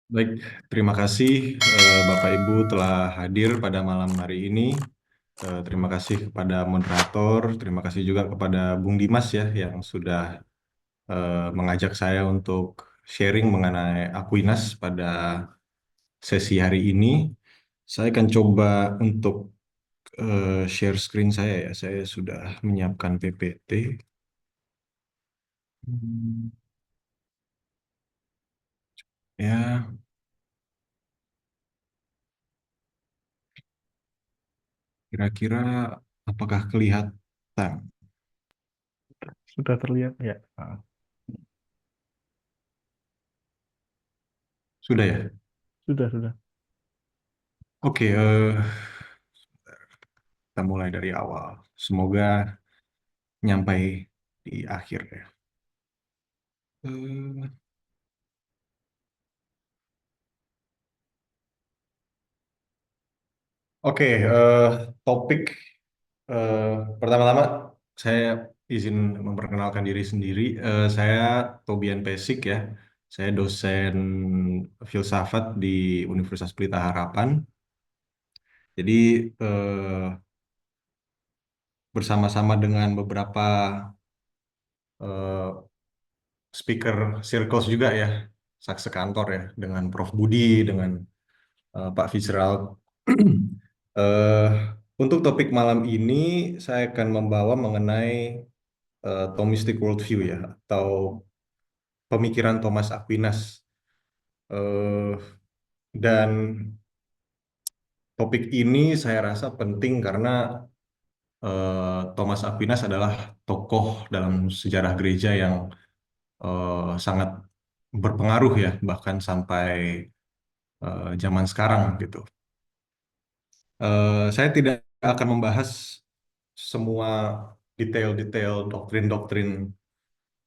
Baik, terima kasih Bapak Ibu telah hadir pada malam hari ini. Terima kasih kepada moderator, terima kasih juga kepada Bung Dimas ya yang sudah mengajak saya untuk sharing mengenai Aquinas pada sesi hari ini. Saya akan coba untuk share screen saya ya. Saya sudah menyiapkan PPT. Hmm, Ya, kira-kira apakah kelihatan? Sudah terlihat ya. Sudah ya? Sudah. Oke, kita mulai dari awal. Semoga nyampai di akhir ya. Eh, Oke, topik eh, pertama-tama saya izin memperkenalkan diri sendiri. Saya Tobian Pesik ya. Saya dosen filsafat di Universitas Pelita Harapan. Jadi bersama-sama dengan beberapa eh, speaker circles juga ya, sekantor ya, dengan Prof Budi, dengan Pak Fitzgerald. Eh, untuk topik malam ini, saya akan membawa mengenai Thomistic worldview ya, atau pemikiran Thomas Aquinas. Eh, dan topik ini saya rasa penting karena Thomas Aquinas adalah tokoh dalam sejarah gereja yang sangat berpengaruh ya, bahkan sampai zaman sekarang gitu. Saya tidak akan membahas semua detail-detail doktrin-doktrin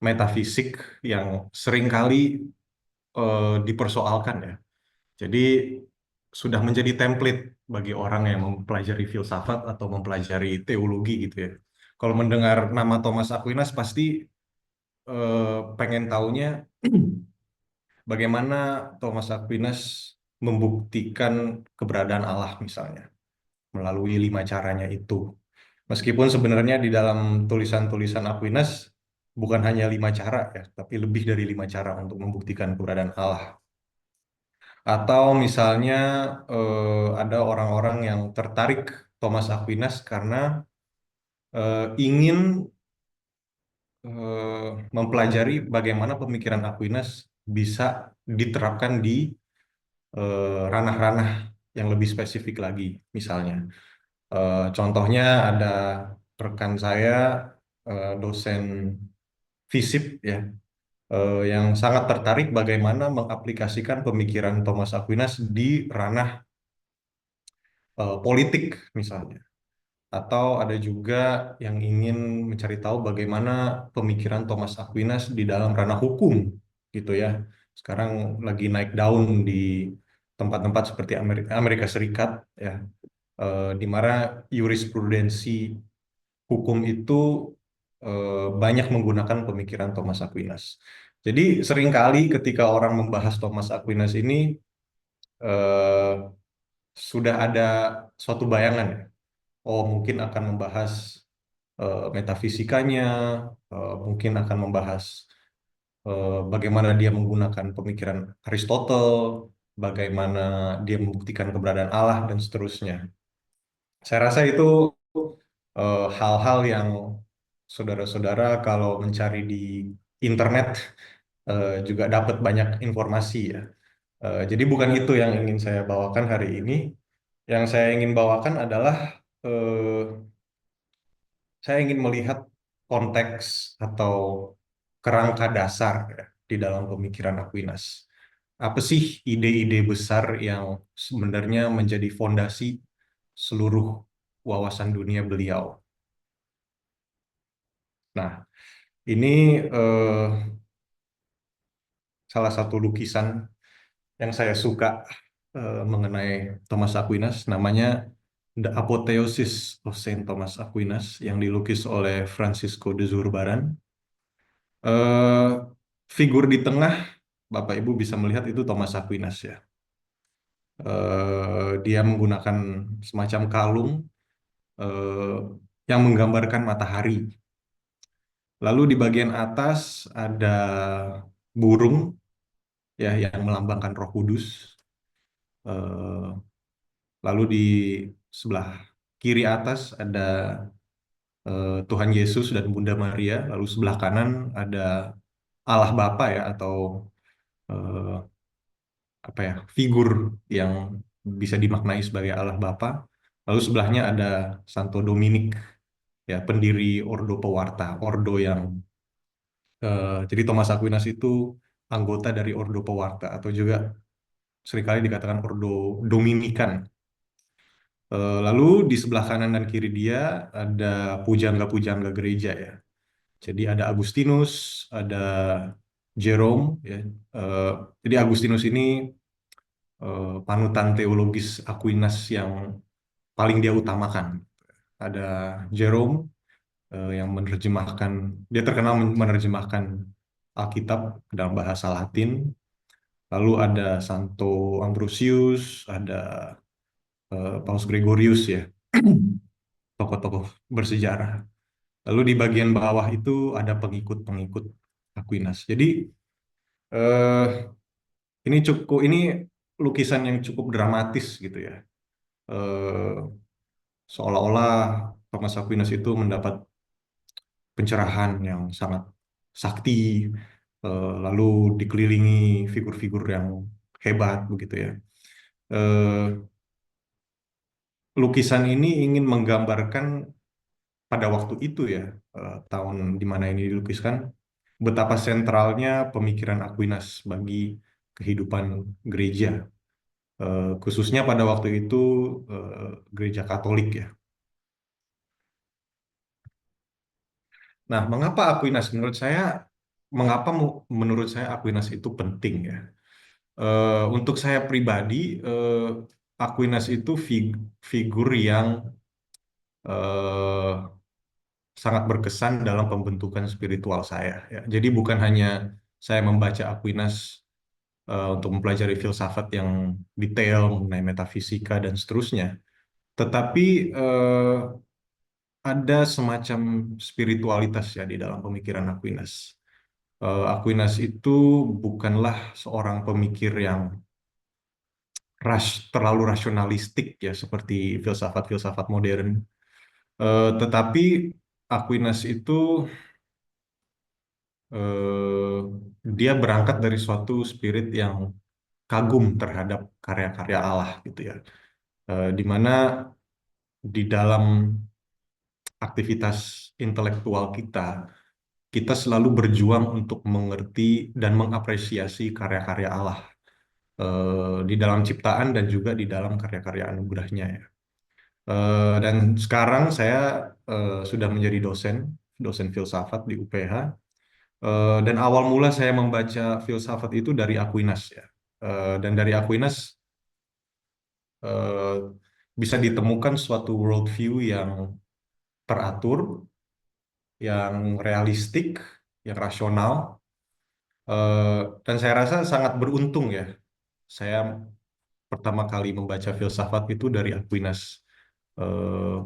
metafisik yang seringkali dipersoalkan ya. Jadi sudah menjadi template bagi orang yang mempelajari filsafat atau mempelajari teologi gitu ya. Kalau mendengar nama Thomas Aquinas pasti pengen taunya bagaimana Thomas Aquinas membuktikan keberadaan Allah misalnya melalui 5 caranya itu. Meskipun sebenarnya di dalam tulisan-tulisan Aquinas bukan hanya 5 cara ya, tapi lebih dari 5 cara untuk membuktikan keberadaan Allah. Atau misalnya ada orang-orang yang tertarik Thomas Aquinas karena ingin mempelajari bagaimana pemikiran Aquinas bisa diterapkan di ranah-ranah yang lebih spesifik lagi. Misalnya, contohnya ada rekan saya dosen FISIP ya, yang sangat tertarik bagaimana mengaplikasikan pemikiran Thomas Aquinas di ranah politik misalnya. Atau ada juga yang ingin mencari tahu bagaimana pemikiran Thomas Aquinas di dalam ranah hukum gitu ya. Sekarang lagi naik daun di tempat-tempat seperti Amerika Serikat ya, di mana jurisprudensi hukum itu banyak menggunakan pemikiran Thomas Aquinas. Jadi seringkali ketika orang membahas Thomas Aquinas ini eh, sudah ada suatu bayangan ya. Oh, mungkin akan membahas metafisikanya, mungkin akan membahas bagaimana dia menggunakan pemikiran Aristotle, bagaimana dia membuktikan keberadaan Allah dan seterusnya. Saya rasa itu hal-hal yang saudara-saudara kalau mencari di internet juga dapat banyak informasi ya. Jadi bukan itu yang ingin saya bawakan hari ini. Yang saya ingin bawakan adalah eh, saya ingin melihat konteks atau kerangka dasar ya, di dalam pemikiran Aquinas. Apa sih ide-ide besar yang sebenarnya menjadi fondasi seluruh wawasan dunia beliau? Nah, ini eh, salah satu lukisan yang saya suka mengenai Thomas Aquinas, namanya The Apotheosis of Saint Thomas Aquinas yang dilukis oleh Francisco de Zurbaran. Eh, Figur di tengah Bapak Ibu bisa melihat itu Thomas Aquinas ya. Dia menggunakan semacam kalung eh, yang menggambarkan matahari. Lalu di bagian atas ada burung ya yang melambangkan Roh Kudus. Eh, Lalu di sebelah kiri atas ada Tuhan Yesus dan Bunda Maria. Lalu sebelah kanan ada Allah Bapa ya atau eh, apa ya figur yang bisa dimaknai sebagai Allah Bapa. Lalu sebelahnya ada Santo Dominik ya pendiri Ordo Pewarta, Ordo yang jadi Thomas Aquinas itu anggota dari Ordo Pewarta atau juga seringkali dikatakan Ordo Dominikan. Lalu di sebelah kanan dan kiri dia ada pujangga-pujangga gereja ya. Jadi ada Agustinus, ada Jerome ya. Eh, jadi Agustinus ini panutan teologis Aquinas yang paling dia utamakan. Ada Jerome yang menerjemahkan, dia terkenal menerjemahkan Alkitab ke dalam bahasa Latin. Lalu ada Santo Ambrosius, ada Paus Gregorius ya, tokoh-tokoh bersejarah. Lalu di bagian bawah itu ada pengikut-pengikut Aquinas. Jadi eh, ini lukisan yang cukup dramatis gitu ya. Eh, Seolah-olah Thomas Aquinas itu mendapat pencerahan yang sangat sakti, lalu dikelilingi figur-figur yang hebat begitu ya. Eh, Lukisan ini ingin menggambarkan pada waktu itu ya, tahun di mana ini dilukiskan, betapa sentralnya pemikiran Aquinas bagi kehidupan gereja, khususnya pada waktu itu gereja Katolik ya. Nah, menurut saya Aquinas itu penting ya. Untuk saya pribadi, Aquinas itu figur yang eh, sangat berkesan dalam pembentukan spiritual saya. Ya. Jadi bukan hanya saya membaca Aquinas untuk mempelajari filsafat yang detail mengenai metafisika dan seterusnya, tetapi ada semacam spiritualitas ya di dalam pemikiran Aquinas. Aquinas itu bukanlah seorang pemikir yang terlalu rasionalistik ya seperti filsafat-filsafat modern. Tetapi Aquinas itu eh, dia berangkat dari suatu spirit yang kagum terhadap karya-karya Allah gitu ya. Di mana di dalam aktivitas intelektual kita, kita selalu berjuang untuk mengerti dan mengapresiasi karya-karya Allah di dalam ciptaan dan juga di dalam karya-karya anugerahnya ya. Dan sekarang saya sudah menjadi dosen filsafat di UPH. Dan awal mula saya membaca filsafat itu dari Aquinas ya. Dan dari Aquinas eh, bisa ditemukan suatu worldview yang teratur, yang realistik, yang rasional. Eh, dan saya rasa sangat beruntung ya. Saya pertama kali membaca filsafat itu dari Aquinas. Eh,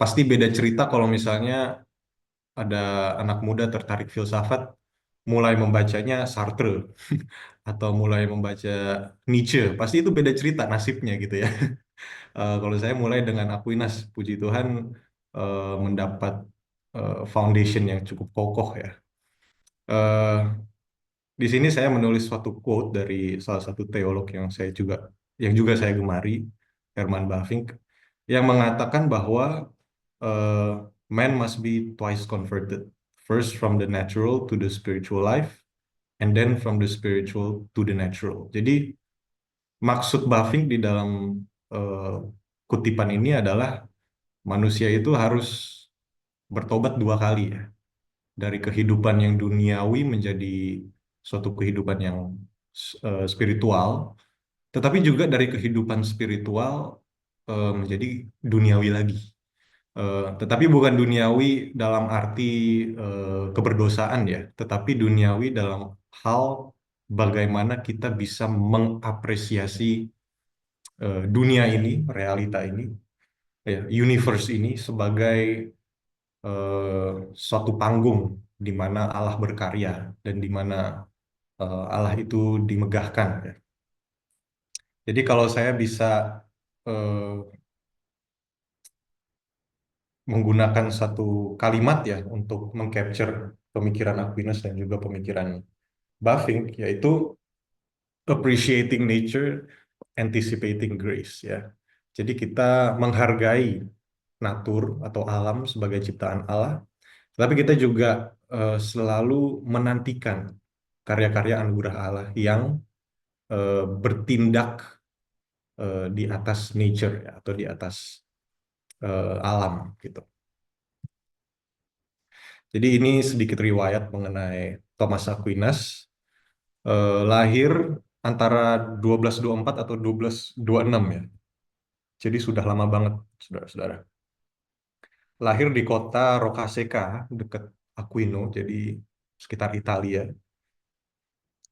Pasti beda cerita kalau misalnya ada anak muda tertarik filsafat, mulai membacanya Sartre atau mulai membaca Nietzsche, pasti itu beda cerita nasibnya gitu ya. Kalau saya mulai dengan Aquinas, puji Tuhan mendapat foundation yang cukup kokoh ya. Eh, di sini saya menulis suatu quote dari salah satu teolog yang juga saya gemari, Herman Bavinck, yang mengatakan bahwa uh, man must be twice converted, first from the natural to the spiritual life, and then from the spiritual to the natural. Jadi maksud Bavinck di dalam uh, kutipan ini adalah manusia itu harus bertobat dua kali ya, dari kehidupan yang duniawi menjadi suatu kehidupan yang spiritual, tetapi juga dari kehidupan spiritual menjadi duniawi lagi. Tetapi bukan duniawi dalam arti keberdosaan ya, tetapi duniawi dalam hal bagaimana kita bisa mengapresiasi dunia ini, realita ini, ya, universe ini sebagai suatu panggung di mana Allah berkarya dan di mana Allah itu dimegahkan. Ya. Jadi kalau saya bisa eh, menggunakan satu kalimat ya untuk mengcapture pemikiran Aquinas dan juga pemikiran Bavinck, yaitu appreciating nature, anticipating grace ya. Jadi kita menghargai natur atau alam sebagai ciptaan Allah, tapi kita juga selalu menantikan karya-karya anugerah Allah yang bertindak di atas nature ya, atau di atas alam gitu. Jadi ini sedikit riwayat mengenai Thomas Aquinas, lahir antara 1224 atau 1226 ya. Jadi sudah lama banget, saudara-saudara. Lahir di kota Roccasecca, dekat Aquino, jadi sekitar Italia.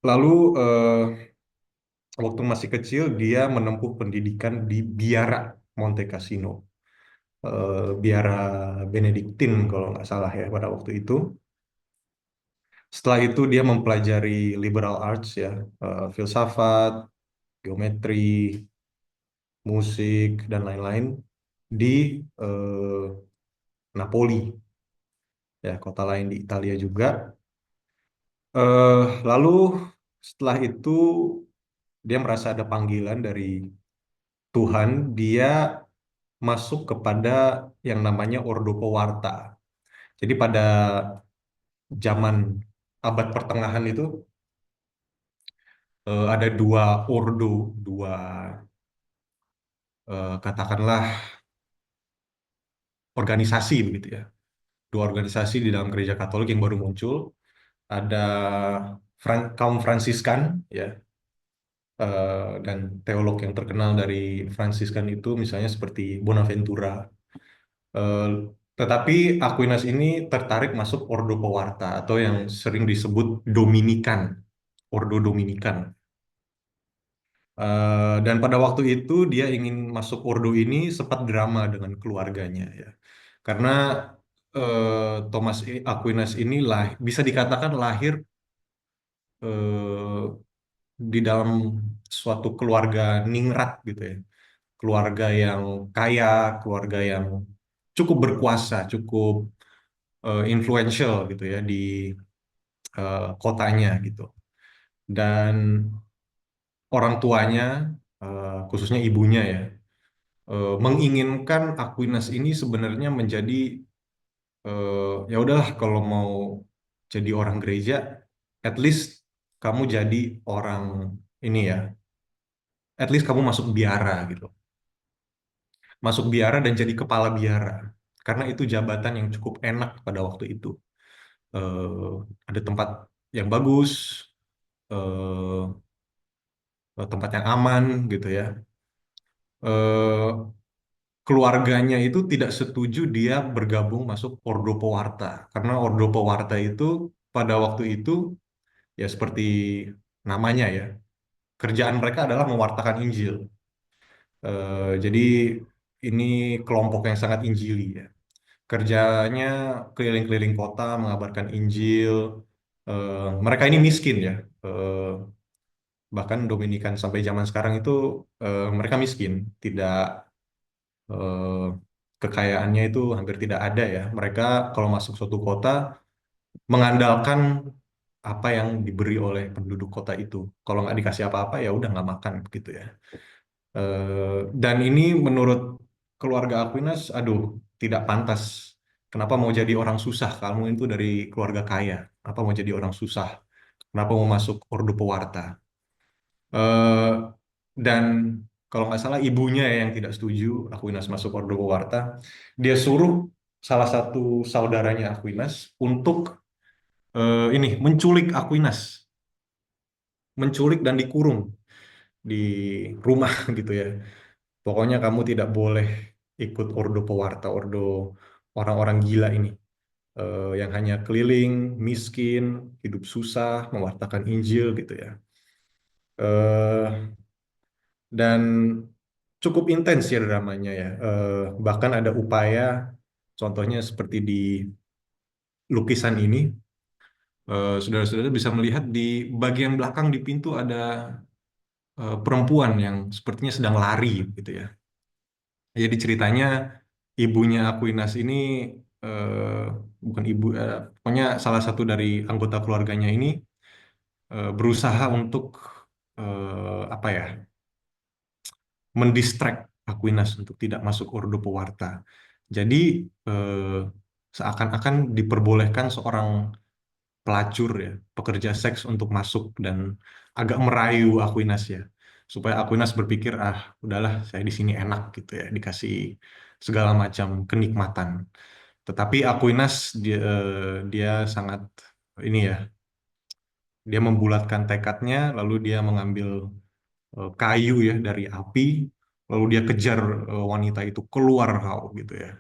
Lalu waktu masih kecil dia menempuh pendidikan di Biara Monte Cassino, Biara Benediktin kalau nggak salah ya pada waktu itu. Setelah itu dia mempelajari liberal arts ya, filsafat, geometri, musik dan lain-lain di eh, Napoli ya, kota lain di Italia juga. Lalu setelah itu dia merasa ada panggilan dari Tuhan, dia masuk kepada yang namanya Ordo Pewarta. Jadi pada zaman abad pertengahan itu ada dua ordo, dua katakanlah organisasi begitu ya. Dua organisasi di dalam gereja Katolik yang baru muncul. Ada kaum Fransiskan ya, dan teolog yang terkenal dari Fransiskan itu misalnya seperti Bonaventura. Eh, tetapi Aquinas ini tertarik masuk Ordo Pewarta atau yang sering disebut Dominikan, Ordo Dominikan. Dan pada waktu itu dia ingin masuk Ordo ini sempat drama dengan keluarganya ya, karena Thomas Aquinas ini bisa dikatakan lahir eh, di dalam suatu keluarga ningrat gitu ya, keluarga yang kaya, keluarga yang cukup berkuasa, cukup influential gitu ya di kotanya gitu. Dan orang tuanya, khususnya ibunya ya, menginginkan Aquinas ini sebenarnya menjadi ya udahlah kalau mau jadi orang gereja, at least kamu jadi orang ini ya, at least kamu masuk biara gitu, masuk biara dan jadi kepala biara, karena itu jabatan yang cukup enak pada waktu itu. Ada tempat yang bagus, eh, tempat yang aman gitu ya. Eh, Keluarganya itu tidak setuju dia bergabung masuk Ordo Pewarta, karena Ordo Pewarta itu pada waktu itu ya seperti namanya ya, kerjaan mereka adalah mewartakan Injil. Jadi ini kelompok yang sangat Injili ya. Kerjanya keliling-keliling kota mengabarkan Injil. Mereka ini miskin ya. Bahkan Dominikan sampai zaman sekarang itu mereka miskin, tidak eh, kekayaannya itu hampir tidak ada ya. Mereka kalau masuk suatu kota mengandalkan apa yang diberi oleh penduduk kota itu. Kalau nggak dikasih apa-apa ya udah nggak makan gitu ya. Dan ini menurut keluarga Aquinas, aduh, tidak pantas. Kenapa mau jadi orang susah? Kamu itu dari keluarga kaya. Apa mau jadi orang susah? Kenapa mau masuk Ordo Pewarta? Eh, dan kalau nggak salah ibunya ya yang tidak setuju Aquinas masuk Ordo Pewarta. Dia suruh salah satu saudaranya Aquinas untuk ini menculik Aquinas, menculik dan dikurung di rumah gitu ya. Pokoknya kamu tidak boleh ikut Ordo Pewarta, Ordo orang-orang gila ini, yang hanya keliling, miskin, hidup susah, mewartakan Injil gitu ya. Eh, dan cukup intens ya dramanya ya. Bahkan ada upaya, contohnya seperti di lukisan ini, saudara-saudara bisa melihat di bagian belakang di pintu ada perempuan yang sepertinya sedang lari gitu ya. Jadi ceritanya ibunya Aquinas ini eh, bukan ibu, pokoknya salah satu dari anggota keluarganya ini berusaha untuk apa ya, mendistract Aquinas untuk tidak masuk Ordo Pewarta. Jadi seakan-akan diperbolehkan seorang pelacur ya, pekerja seks untuk masuk dan agak merayu Aquinas ya, supaya Aquinas berpikir ah udahlah saya di sini enak gitu ya, dikasih segala macam kenikmatan. Tetapi Aquinas dia sangat ini ya, dia membulatkan tekadnya, lalu dia mengambil kayu ya dari api, lalu dia kejar wanita itu keluar kau gitu ya.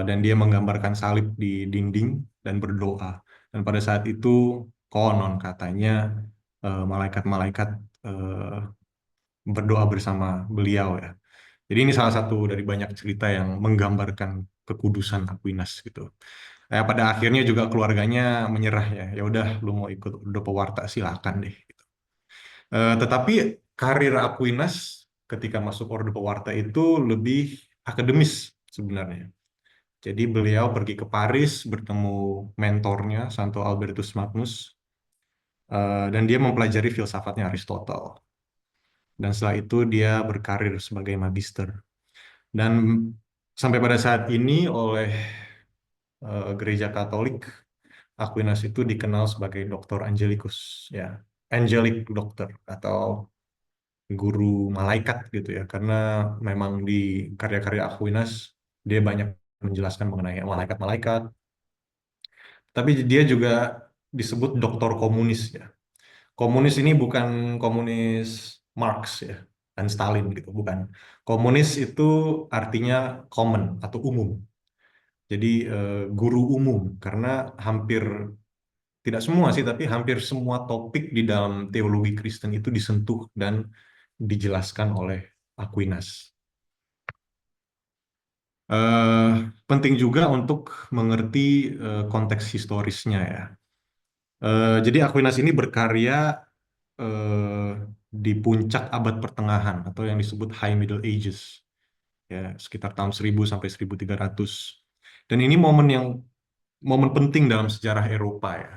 Dan dia menggambarkan salib di dinding dan berdoa. Dan pada saat itu konon katanya malaikat-malaikat eh, berdoa bersama beliau ya. Jadi ini salah satu dari banyak cerita yang menggambarkan kekudusan Aquinas gitu. Pada akhirnya juga keluarganya menyerah ya. Ya udah, lu mau ikut Ordo Pewarta silakan deh. Tetapi karir Aquinas ketika masuk Ordo Pewarta itu lebih akademis sebenarnya. Jadi beliau pergi ke Paris bertemu mentornya Santo Albertus Magnus, dan dia mempelajari filsafatnya Aristotle. Dan setelah itu dia berkarir sebagai magister. Dan sampai pada saat ini oleh Gereja Katolik, Aquinas itu dikenal sebagai Doktor Angelicus, ya, angelic doctor atau guru malaikat gitu ya, karena memang di karya-karya Aquinas dia banyak menjelaskan mengenai malaikat-malaikat. Tapi dia juga disebut doktor komunis ya. Komunis ini bukan komunis Marx ya dan Stalin gitu, bukan. Komunis itu artinya common atau umum. Jadi guru umum, karena hampir tidak semua sih, tapi hampir semua topik di dalam teologi Kristen itu disentuh dan dijelaskan oleh Aquinas. Eh, Penting juga untuk mengerti konteks historisnya ya. Jadi Aquinas ini berkarya eh, di puncak abad pertengahan atau yang disebut High Middle Ages, ya sekitar tahun 1000 sampai 1300. Dan ini momen penting dalam sejarah Eropa ya.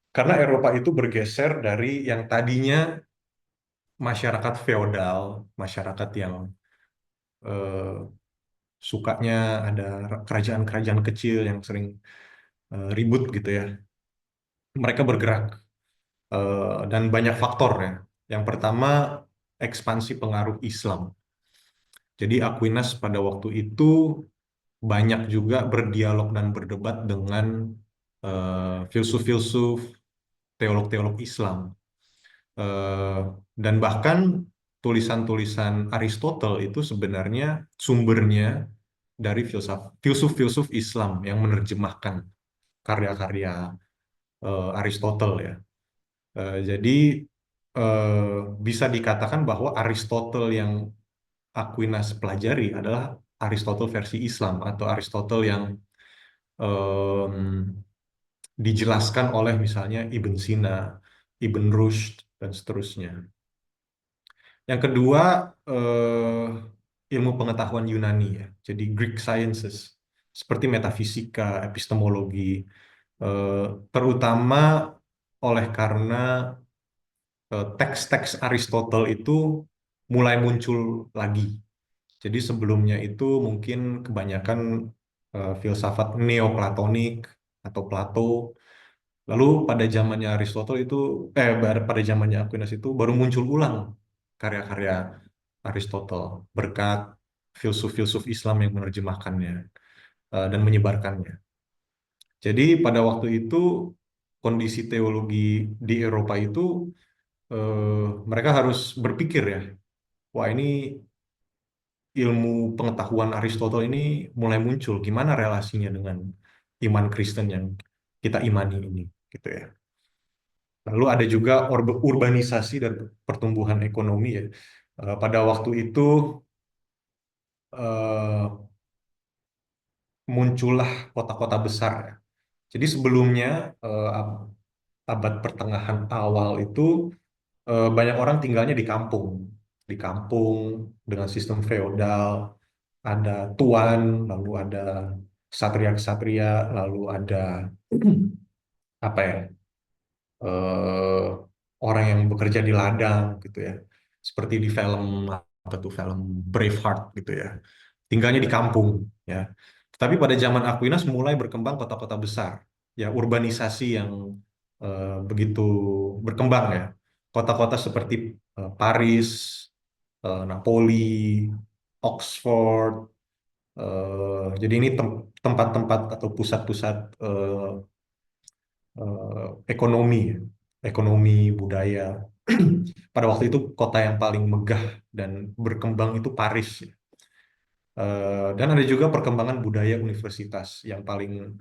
Karena Eropa itu bergeser dari yang tadinya masyarakat feodal, masyarakat yang eh, sukanya ada kerajaan-kerajaan kecil yang sering ribut gitu ya. Mereka bergerak dan banyak faktor ya. Yang pertama, ekspansi pengaruh Islam. Jadi Aquinas pada waktu itu banyak juga berdialog dan berdebat dengan filsuf-filsuf, teolog-teolog Islam. Eh, dan bahkan tulisan-tulisan Aristotle itu sebenarnya sumbernya dari filsuf-filsuf Islam yang menerjemahkan karya-karya Aristotle ya. Jadi bisa dikatakan bahwa Aristotle yang Aquinas pelajari adalah Aristotle versi Islam atau Aristotle yang em, dijelaskan oleh misalnya Ibn Sina, Ibn Rushd, dan seterusnya. Yang kedua, ilmu pengetahuan Yunani ya, jadi Greek Sciences, seperti metafisika, epistemologi, eh, terutama oleh karena teks-teks Aristotle itu mulai muncul lagi. Jadi sebelumnya itu mungkin kebanyakan filsafat Neoplatonik atau Plato. Lalu pada zamannya Aristotle itu, pada zamannya Aquinas itu baru muncul ulang karya-karya Aristotle berkat filsuf-filsuf Islam yang menerjemahkannya dan menyebarkannya. Jadi pada waktu itu kondisi teologi di Eropa itu mereka harus berpikir ya, wah ini ilmu pengetahuan Aristotle ini mulai muncul, gimana relasinya dengan iman Kristen yang kita imani ini, gitu ya. Lalu ada juga urbanisasi dan pertumbuhan ekonomi ya. Pada waktu itu eh, muncullah kota-kota besar ya. Jadi sebelumnya abad pertengahan awal itu banyak orang tinggalnya di kampung dengan sistem feodal, ada tuan, lalu ada ksatria-ksatria, lalu ada apa ya, eh, orang yang bekerja di ladang gitu ya, seperti di film apa tuh film Braveheart gitu ya, tinggalnya di kampung ya. Tapi pada zaman Aquinas mulai berkembang kota-kota besar, ya urbanisasi yang begitu berkembang ya. Kota-kota seperti Paris, Napoli, Oxford. Jadi ini tempat-tempat atau pusat-pusat ekonomi, ya. Ekonomi budaya. Pada waktu itu kota yang paling megah dan berkembang itu Paris, ya. Dan ada juga perkembangan budaya universitas yang paling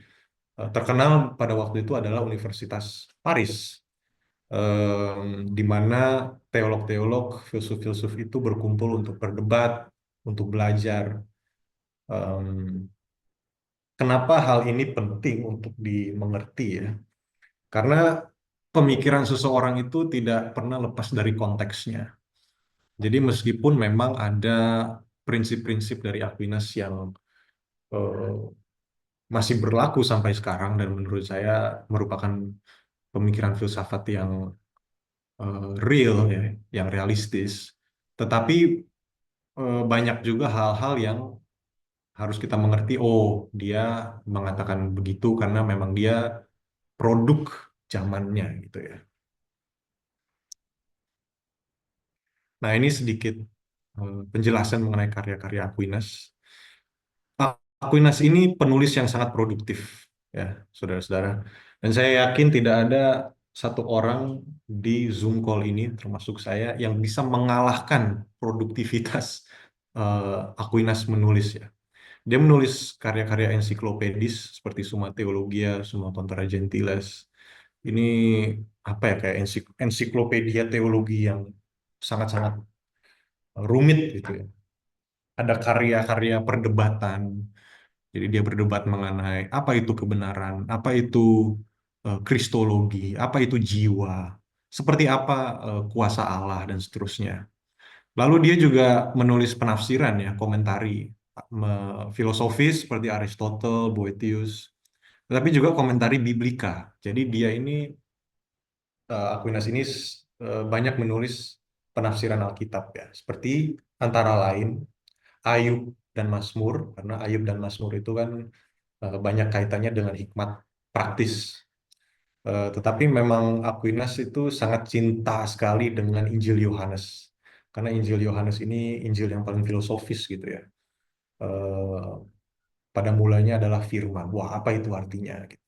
terkenal pada waktu itu adalah Universitas Paris, di mana teolog-teolog, filsuf-filsuf itu berkumpul untuk berdebat, untuk belajar. Em, Kenapa hal ini penting untuk dimengerti ya? Karena pemikiran seseorang itu tidak pernah lepas dari konteksnya. Jadi meskipun memang ada prinsip-prinsip dari Aquinas yang eh, masih berlaku sampai sekarang dan menurut saya merupakan pemikiran filsafat yang real ya, yang realistis. Tetapi banyak juga hal-hal yang harus kita mengerti. Oh, dia mengatakan begitu karena memang dia produk zamannya gitu ya. Nah, ini sedikit penjelasan mengenai karya-karya Aquinas. Aquinas ini penulis yang sangat produktif, ya, saudara-saudara. Dan saya yakin tidak ada satu orang di Zoom call ini, termasuk saya, yang bisa mengalahkan produktivitas Aquinas menulis ya. Dia menulis karya-karya ensiklopedis seperti Summa Theologia, Summa Contra Gentiles. Ini apa ya, kayak ensiklopedia teologi yang sangat-sangat rumit gitu ya. Ada karya-karya perdebatan. Jadi dia berdebat mengenai apa itu kebenaran, apa itu kristologi, apa itu jiwa, seperti apa kuasa Allah dan seterusnya. Lalu dia juga menulis penafsiran ya, komentari filosofis seperti Aristotle, Boethius, tetapi juga komentari biblika. Jadi dia ini Aquinas ini banyak menulis penafsiran Alkitab ya, seperti antara lain Ayub dan Mazmur, karena Ayub dan Mazmur itu kan banyak kaitannya dengan hikmat praktis. Tetapi memang Aquinas itu sangat cinta sekali dengan Injil Yohanes, karena Injil Yohanes ini Injil yang paling filosofis gitu ya. Eh, Pada mulanya adalah firman. Wah, apa itu artinya? Gitu.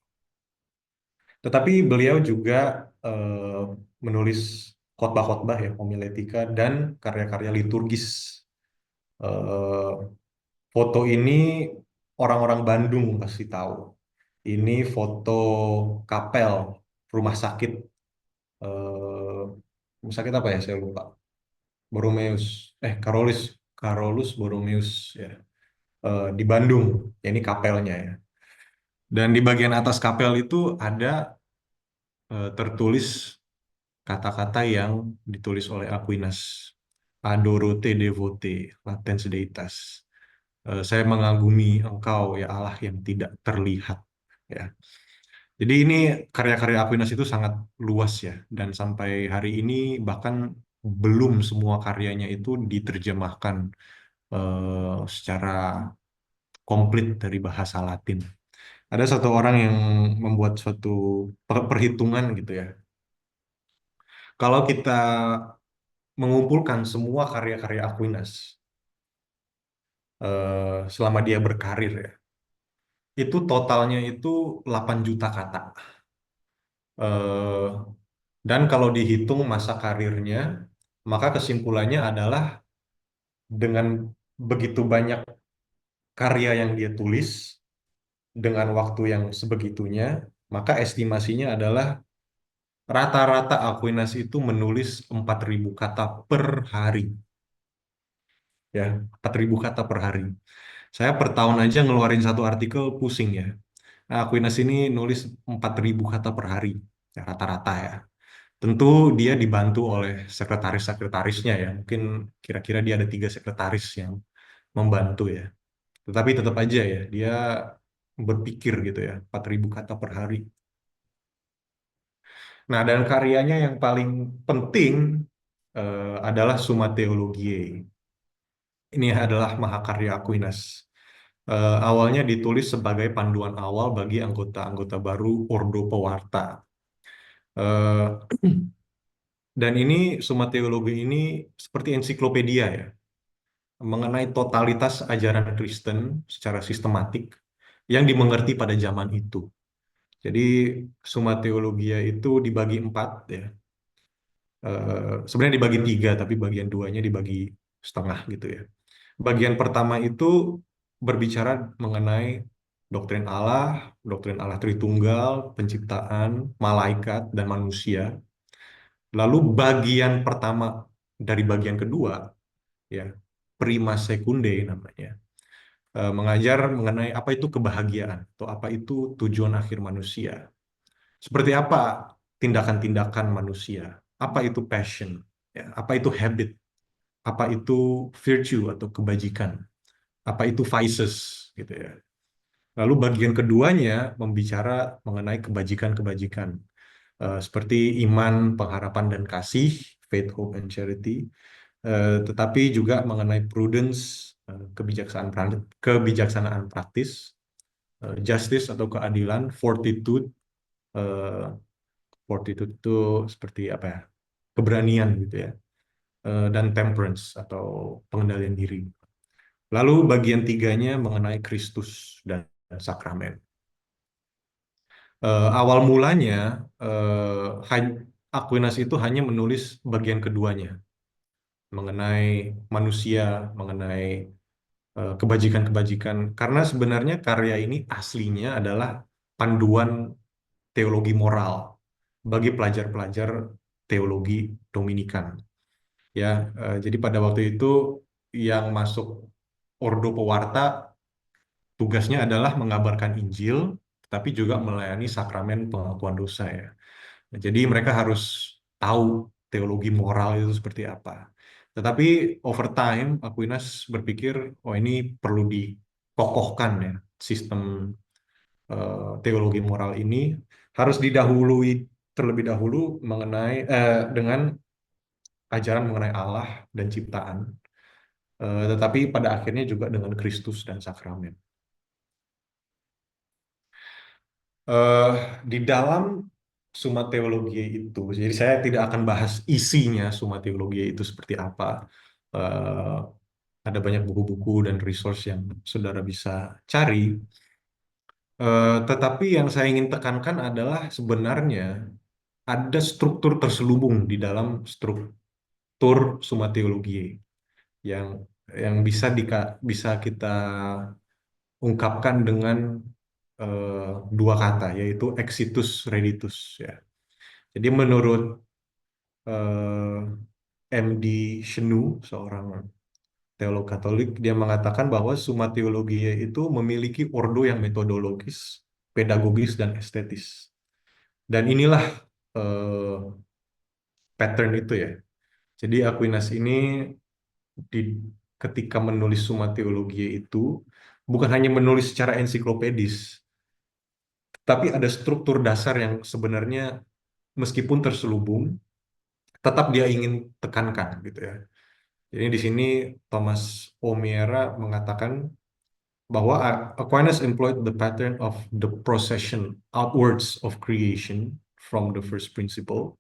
Tetapi beliau juga eh, menulis khotbah-khotbah ya, homiletika dan karya-karya liturgis. Eh, Foto ini orang-orang Bandung pasti tahu. Ini foto kapel rumah sakit, eh, rumah sakit apa ya saya lupa. Borromeus, Carolus, Carolus Borromeus ya. Di Bandung. Ya, ini kapelnya ya. Dan di bagian atas kapel itu ada tertulis kata-kata yang ditulis oleh Aquinas. Adoro te devote, latens deitas. Saya mengagumi engkau ya Allah yang tidak terlihat. Ya. Jadi ini karya-karya Aquinas itu sangat luas ya, dan sampai hari ini bahkan belum semua karyanya itu diterjemahkan secara komplit dari bahasa Latin. Ada satu orang yang membuat suatu perhitungan gitu ya. Kalau kita mengumpulkan semua karya-karya Aquinas selama dia berkarir ya, itu totalnya itu 8 juta kata. Eh, dan kalau dihitung masa karirnya, maka kesimpulannya adalah dengan begitu banyak karya yang dia tulis dengan waktu yang sebegitunya, maka estimasinya adalah Rata-rata Aquinas itu menulis 4.000 kata per hari. Ya, 4.000 kata per hari. Saya per tahun aja ngeluarin satu artikel pusing ya. Nah, Aquinas ini nulis 4.000 kata per hari. Ya, rata-rata ya. Tentu dia dibantu oleh sekretaris-sekretarisnya ya. Mungkin kira-kira dia ada 3 sekretaris yang membantu ya. Tetapi tetap aja ya, dia berpikir gitu ya, 4.000 kata per hari. Nah, dan karyanya yang paling penting adalah Summa Theologiae. Ini adalah mahakarya Aquinas. Awalnya ditulis sebagai panduan awal bagi anggota-anggota baru Ordo Pewarta. Eh, dan ini Summa Theologiae ini seperti ensiklopedia ya, mengenai totalitas ajaran Kristen secara sistematik yang dimengerti pada zaman itu. Jadi Summa Theologia itu dibagi 4 ya. Sebenarnya dibagi 3, tapi bagian duanya dibagi setengah gitu ya. Bagian pertama itu berbicara mengenai doktrin Allah Tritunggal, penciptaan, malaikat, dan manusia. Lalu bagian pertama dari bagian kedua, ya, prima secunde namanya, mengajar mengenai apa itu kebahagiaan atau apa itu tujuan akhir manusia. Seperti apa tindakan-tindakan manusia, apa itu passion, ya, apa itu habit, apa itu virtue atau kebajikan, apa itu vices, gitu ya. Lalu bagian keduanya membicara mengenai kebajikan-kebajikan, seperti iman, pengharapan, dan kasih, faith, hope, and charity, tetapi juga mengenai prudence, kebijaksanaan praktis, justice atau keadilan, fortitude, eh, fortitude itu seperti apa ya? Keberanian gitu ya. Dan temperance atau pengendalian diri. Lalu bagian tiganya mengenai Kristus dan sakramen. Awal mulanya Aquinas itu hanya menulis bagian keduanya mengenai manusia, mengenai kebajikan-kebajikan. Karena sebenarnya karya ini aslinya adalah panduan teologi moral bagi pelajar-pelajar teologi Dominikan. Ya, jadi pada waktu itu yang masuk Ordo Pewarta tugasnya adalah mengabarkan Injil, tapi juga melayani sakramen pengakuan dosa ya. Nah, jadi mereka harus tahu teologi moral itu seperti apa. Tetapi over time, Aquinas berpikir, oh ini perlu dikokohkan ya, sistem teologi moral ini harus didahului terlebih dahulu dengan ajaran mengenai Allah dan ciptaan, tetapi pada akhirnya juga dengan Kristus dan sakramen. eh di dalam Summa Theologiae itu, jadi saya tidak akan bahas isinya Summa Theologiae itu seperti apa. Eh, ada banyak buku-buku dan resource yang saudara bisa cari. Tetapi yang saya ingin tekankan adalah sebenarnya ada struktur terselubung di dalam struktur Summa Theologiae yang bisa kita ungkapkan dengan dua kata, yaitu exitus reditus ya. Jadi menurut MD Shenu, seorang teolog Katolik, dia mengatakan bahwa Summa Theologiae itu memiliki ordo yang metodologis, pedagogis, dan estetis. Dan inilah eh, pattern itu ya. Jadi Aquinas ini di, ketika menulis Summa Theologiae itu bukan hanya menulis secara ensiklopedis, tapi ada struktur dasar yang sebenarnya meskipun terselubung, tetap dia ingin tekankan gitu ya. Jadi di sini Thomas O'Meara mengatakan bahwa Aquinas employed the pattern of the procession outwards of creation from the first principle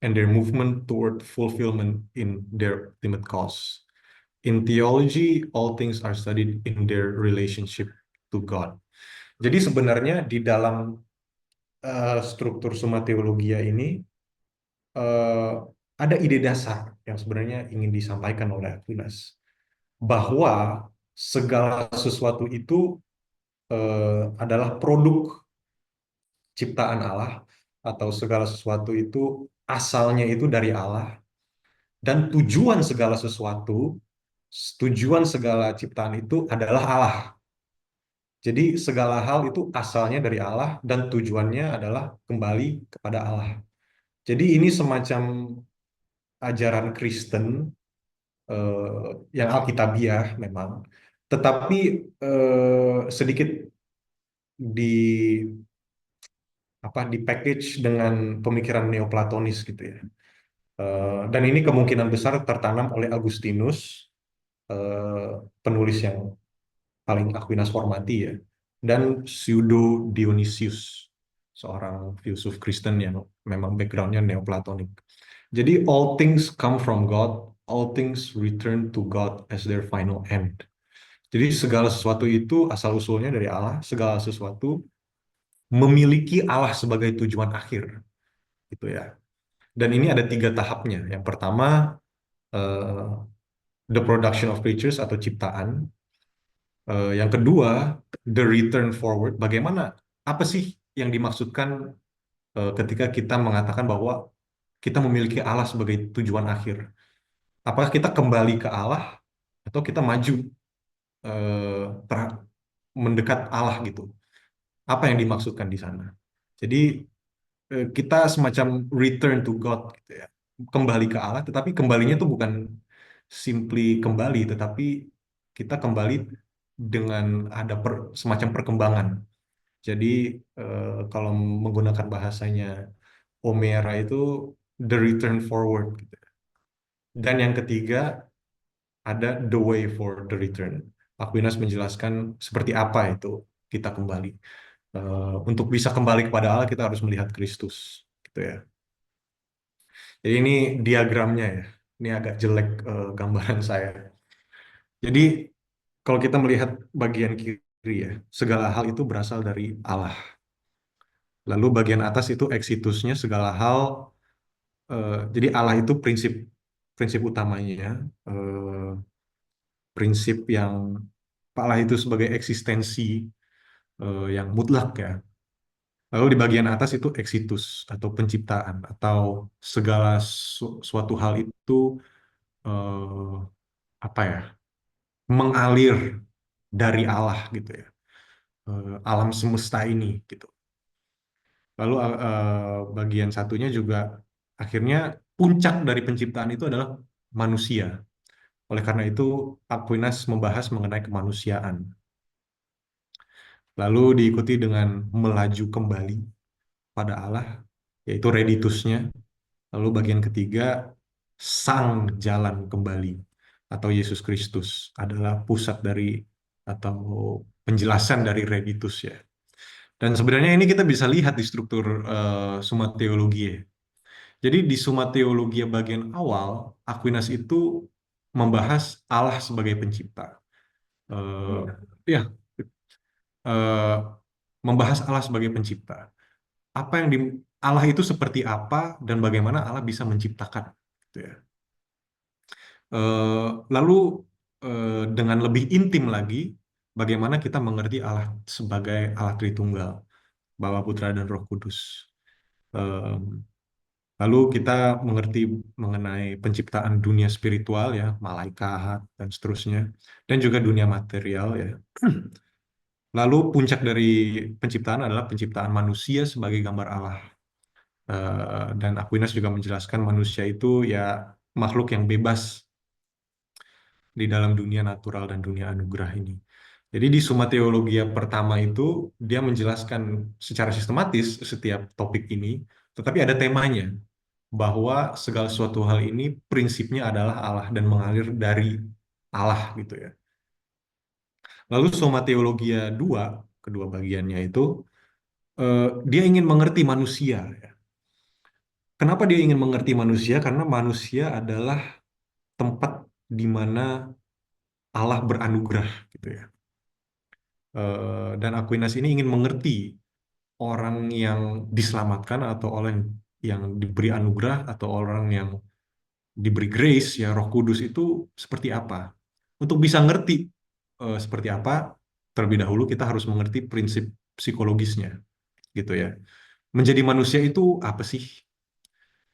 and their movement toward fulfillment in their ultimate cause. In theology, all things are studied in their relationship to God. Jadi sebenarnya di dalam struktur Summa Theologia ini eh, ada ide dasar yang sebenarnya ingin disampaikan oleh Aquinas bahwa segala sesuatu itu adalah produk ciptaan Allah atau segala sesuatu itu asalnya itu dari Allah, dan tujuan segala ciptaan itu adalah Allah. Jadi segala hal itu asalnya dari Allah dan tujuannya adalah kembali kepada Allah. Jadi ini semacam ajaran Kristen, yang Alkitabiah memang, tetapi sedikit di di package dengan pemikiran Neoplatonis gitu ya. Dan ini kemungkinan besar tertanam oleh Agustinus, eh, penulis yang paling Aquinas hormati ya, dan Pseudo Dionysius, seorang filsuf Kristen yang memang backgroundnya Neoplatonik. Jadi all things come from God, all things return to God as their final end. Jadi segala sesuatu itu asal usulnya dari Allah, segala sesuatu memiliki Allah sebagai tujuan akhir, gitu ya. Dan ini ada tiga tahapnya. Yang pertama, eh, the production of creatures atau ciptaan. Yang kedua, the return forward. Bagaimana? Apa sih yang dimaksudkan ketika kita mengatakan bahwa kita memiliki Allah sebagai tujuan akhir? Apakah kita kembali ke Allah atau kita maju eh, ter- mendekat Allah gitu? Apa yang dimaksudkan di sana? Jadi kita semacam return to God gitu ya. Kembali ke Allah, tetapi kembalinya itu bukan simply kembali, tetapi kita kembali dengan ada semacam perkembangan. Jadi kalau menggunakan bahasanya Omera itu the return forward gitu. Dan yang ketiga ada the way for the return. Aquinas menjelaskan seperti apa itu kita kembali. Untuk bisa kembali kepada Allah kita harus melihat Kristus gitu ya. Jadi ini diagramnya ya. Ini agak jelek gambaran saya. Jadi kalau kita melihat bagian kiri ya, segala hal itu berasal dari Allah. Lalu bagian atas itu exitusnya segala hal. Jadi Allah itu prinsip prinsip utamanya, eh, prinsip yang Allah itu sebagai eksistensi yang mutlak ya. Lalu di bagian atas itu exitus atau penciptaan atau segala suatu hal itu eh, apa ya, mengalir dari Allah gitu ya. Alam semesta ini gitu. Lalu bagian satunya juga akhirnya puncak dari penciptaan itu adalah manusia. Oleh karena itu Aquinas membahas mengenai kemanusiaan. Lalu diikuti dengan melaju kembali pada Allah, yaitu reditusnya. Lalu bagian ketiga, sang jalan kembali atau Yesus Kristus adalah pusat dari atau penjelasan dari reditus ya. Dan sebenarnya ini kita bisa lihat di struktur Summa Theologiae. Jadi di Summa Theologiae bagian awal, Aquinas itu membahas Allah sebagai pencipta. Ya, eh, membahas Allah sebagai pencipta. Apa yang di Allah itu seperti apa dan bagaimana Allah bisa menciptakan, gitu ya. Lalu dengan lebih intim lagi, bagaimana kita mengerti Allah sebagai Allah Tritunggal, Bapa, Putra, dan Roh Kudus. Eh, Lalu kita mengerti mengenai penciptaan dunia spiritual ya, malaikat dan seterusnya, dan juga dunia material ya. Lalu puncak dari penciptaan adalah penciptaan manusia sebagai gambar Allah. Dan Aquinas juga menjelaskan manusia itu ya makhluk yang bebas di dalam dunia natural dan dunia anugerah ini. Jadi di Summa Theologia pertama itu dia menjelaskan secara sistematis setiap topik ini, tetapi ada temanya bahwa segala suatu hal ini prinsipnya adalah Allah dan mengalir dari Allah gitu ya. Lalu Summa Theologia 2, kedua bagiannya itu dia ingin mengerti manusia ya. Kenapa dia ingin mengerti manusia? Karena manusia adalah tempat di mana Allah beranugerah gitu ya. Dan Aquinas ini ingin mengerti orang yang diselamatkan atau orang yang diberi anugerah atau orang yang diberi grace ya Roh Kudus itu seperti apa. Untuk bisa ngerti seperti apa, terlebih dahulu kita harus mengerti prinsip psikologisnya gitu ya. menjadi manusia itu apa sih?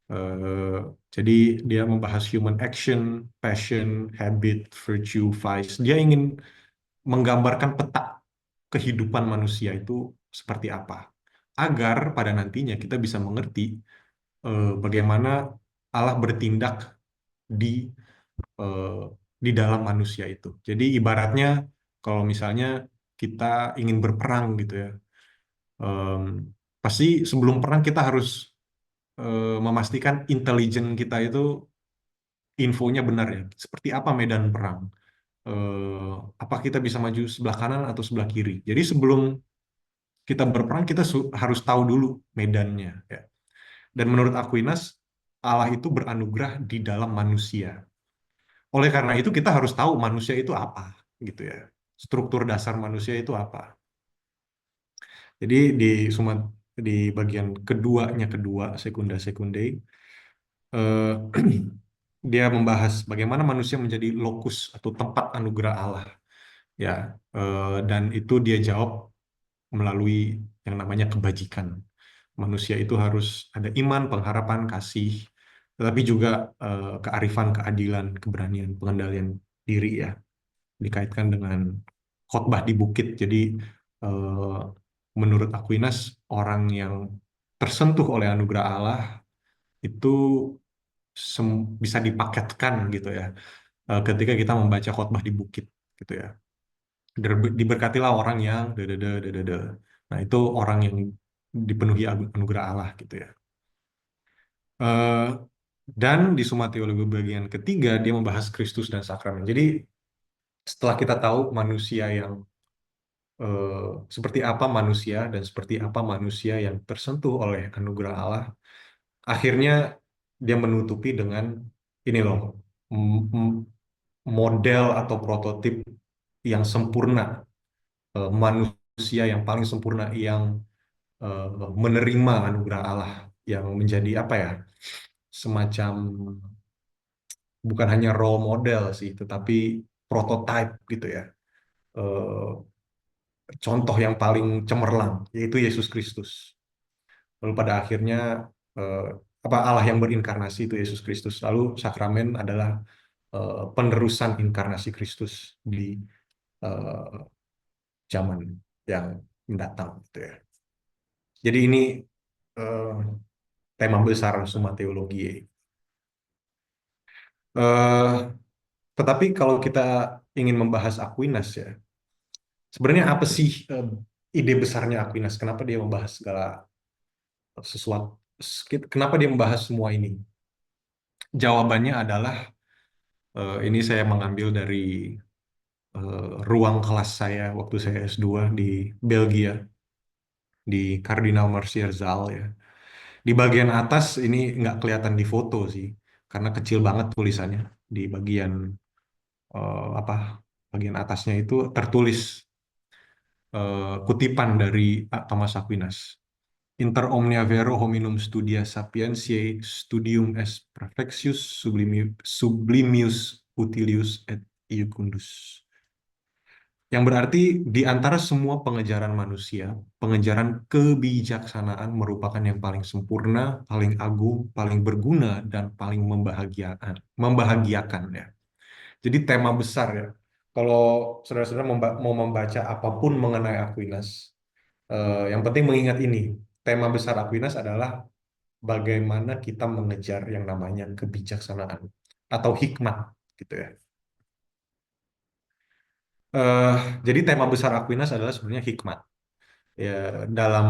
Eh, jadi dia membahas human action, passion, habit, virtue, vice. Dia ingin menggambarkan peta kehidupan manusia itu seperti apa, agar pada nantinya kita bisa mengerti bagaimana Allah bertindak di eh, di dalam manusia itu. Jadi ibaratnya kalau misalnya kita ingin berperang gitu ya, em, pasti sebelum perang kita harus memastikan intelijen kita itu infonya benar ya. Seperti apa medan perang? Apa kita bisa maju sebelah kanan atau sebelah kiri? Jadi sebelum kita berperang kita harus tahu dulu medannya ya. Dan menurut Aquinas Allah itu beranugerah di dalam manusia. Oleh karena itu kita harus tahu manusia itu apa gitu ya. Struktur dasar manusia itu apa. Jadi di Sumat di bagian keduanya kedua sekunda sekunde eh, dia membahas bagaimana manusia menjadi lokus atau tempat anugerah Allah ya. Dan itu dia jawab melalui yang namanya kebajikan. Manusia itu harus ada iman, pengharapan, kasih, tetapi juga kearifan, keadilan, keberanian, pengendalian diri ya, dikaitkan dengan khotbah di bukit. Jadi eh, menurut Aquinas orang yang tersentuh oleh anugerah Allah itu bisa dipaketkan gitu ya ketika kita membaca khotbah di bukit gitu ya. Diberkatilah orang yang de. Nah, itu orang yang dipenuhi anugerah Allah gitu ya. Eh, dan di Summa Theologiae bagian ketiga dia membahas Kristus dan sakramen. Jadi setelah kita tahu manusia yang seperti apa manusia dan seperti apa manusia yang tersentuh oleh anugerah Allah, akhirnya dia menutupi dengan ini loh, m- m- model atau prototip yang sempurna, manusia yang paling sempurna yang eh, menerima anugerah Allah yang menjadi apa ya, semacam bukan hanya role model sih tetapi prototype gitu ya. Eh, Contoh yang paling cemerlang yaitu Yesus Kristus. Lalu pada akhirnya eh, apa Allah yang berinkarnasi itu Yesus Kristus. Lalu sakramen adalah penerusan inkarnasi Kristus di eh, zaman yang mendatang gitu ya. Jadi ini eh, tema besar Summa Theologiae. Eh, tetapi kalau kita ingin membahas Aquinas ya, sebenarnya apa sih ide besarnya Aquinas? Kenapa dia membahas segala sesuatu? Kenapa dia membahas semua ini? Jawabannya adalah ini saya mengambil dari ruang kelas saya waktu saya S2 di Belgia, di Kardinal Mercier Zaal ya. Di bagian atas ini nggak kelihatan di foto sih, karena kecil banget tulisannya. Di bagian apa? Bagian atasnya itu tertulis kutipan dari Thomas Aquinas. Inter omnia vero hominum studia sapientiae studium est perfectius sublimius utilius et iucundus. Yang berarti di antara semua pengejaran manusia, pengejaran kebijaksanaan merupakan yang paling sempurna, paling agung, paling berguna, dan paling membahagiakan ya. Jadi tema besar ya. Kalau saudara-saudara mau membaca apapun mengenai Aquinas, yang penting mengingat ini. Tema besar Aquinas adalah bagaimana kita mengejar yang namanya kebijaksanaan atau hikmat gitu ya. Eh, jadi tema besar Aquinas adalah sebenarnya hikmat. Ya, dalam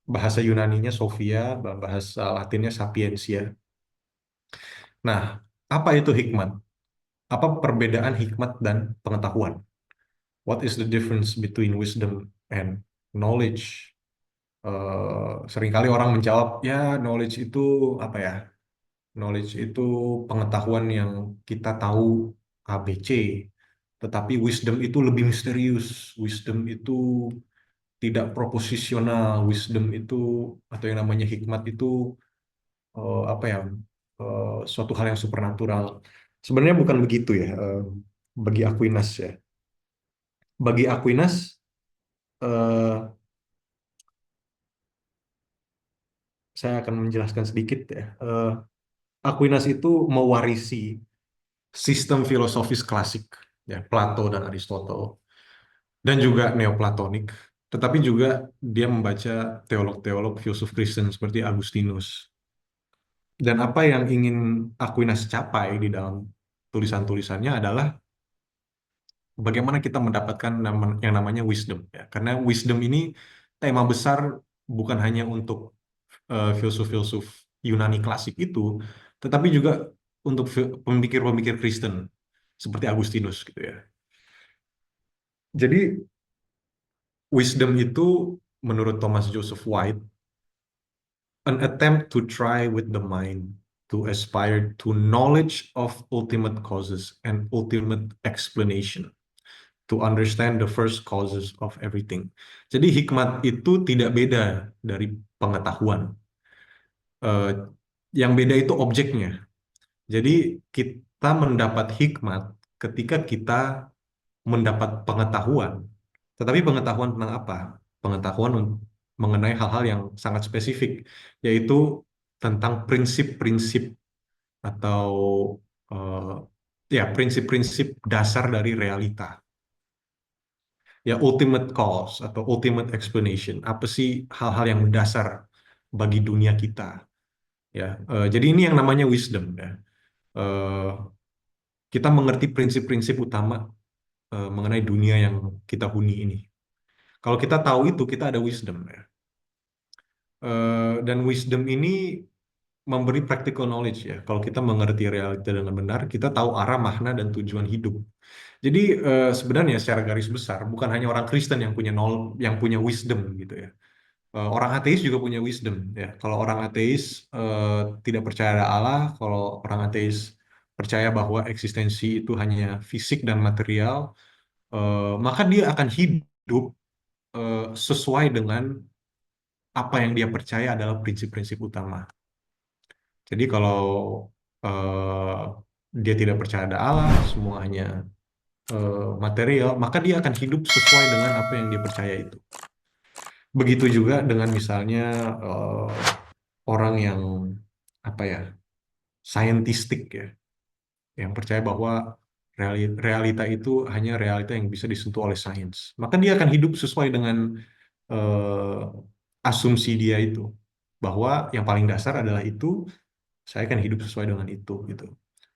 bahasa Yunaninya Sophia, dalam bahasa Latinnya Sapientia. Nah, apa itu hikmat? Apa perbedaan hikmat dan pengetahuan? What is the difference between wisdom and knowledge? Seringkali orang menjawab, ya knowledge itu apa ya? Knowledge itu pengetahuan yang kita tahu A, B, C. Tetapi wisdom itu lebih misterius. Wisdom itu tidak proposisional. Wisdom itu atau yang namanya hikmat itu apa ya? Suatu hal yang supernatural. Sebenarnya bukan begitu ya bagi Aquinas ya. Bagi Aquinas saya akan menjelaskan sedikit ya. Aquinas itu mewarisi sistem filosofis klasik, ya, Plato dan Aristotle, dan juga Neoplatonik. Tetapi juga dia membaca teolog-teolog filsuf Kristen seperti Agustinus. Dan apa yang ingin Aquinas capai di dalam tulisan-tulisannya adalah bagaimana kita mendapatkan yang namanya wisdom, ya. Karena wisdom ini tema besar bukan hanya untuk filsuf-filsuf Yunani klasik itu, tetapi juga untuk pemikir-pemikir Kristen seperti Agustinus gitu ya. Jadi wisdom itu menurut Thomas Joseph White an attempt to try with the mind to aspire to knowledge of ultimate causes and ultimate explanation to understand the first causes of everything. Jadi hikmat itu tidak beda dari pengetahuan. Eh, yang beda itu objeknya. Jadi kita mendapat hikmat ketika kita mendapat pengetahuan. Tetapi pengetahuan tentang apa? Pengetahuan mengenai hal-hal yang sangat spesifik, yaitu tentang prinsip-prinsip atau eh, ya prinsip-prinsip dasar dari realita. Ya ultimate cause atau ultimate explanation. Apa sih hal-hal yang mendasar bagi dunia kita? Ya, jadi ini yang namanya wisdom ya. Eh, kita mengerti prinsip-prinsip utama mengenai dunia yang kita huni ini. Kalau kita tahu itu, kita ada wisdom ya. Dan wisdom ini memberi practical knowledge ya. Kalau kita mengerti realita dengan benar, kita tahu arah, makna, dan tujuan hidup. Jadi sebenarnya secara garis besar bukan hanya orang Kristen yang punya yang punya wisdom gitu ya. Orang ateis juga punya wisdom ya. Kalau orang ateis tidak percaya ada Allah, kalau orang ateis percaya bahwa eksistensi itu hanya fisik dan material, maka dia akan hidup sesuai dengan apa yang dia percaya adalah prinsip-prinsip utama. Jadi kalau eh, dia tidak percaya ada Allah, semua hanya material, maka dia akan hidup sesuai dengan apa yang dia percaya itu. Begitu juga dengan misalnya eh, orang yang apa ya, scientistic ya, yang percaya bahwa realita itu hanya realita yang bisa disentuh oleh sains. Maka dia akan hidup sesuai dengan asumsi dia itu, bahwa yang paling dasar adalah itu, saya akan hidup sesuai dengan itu gitu.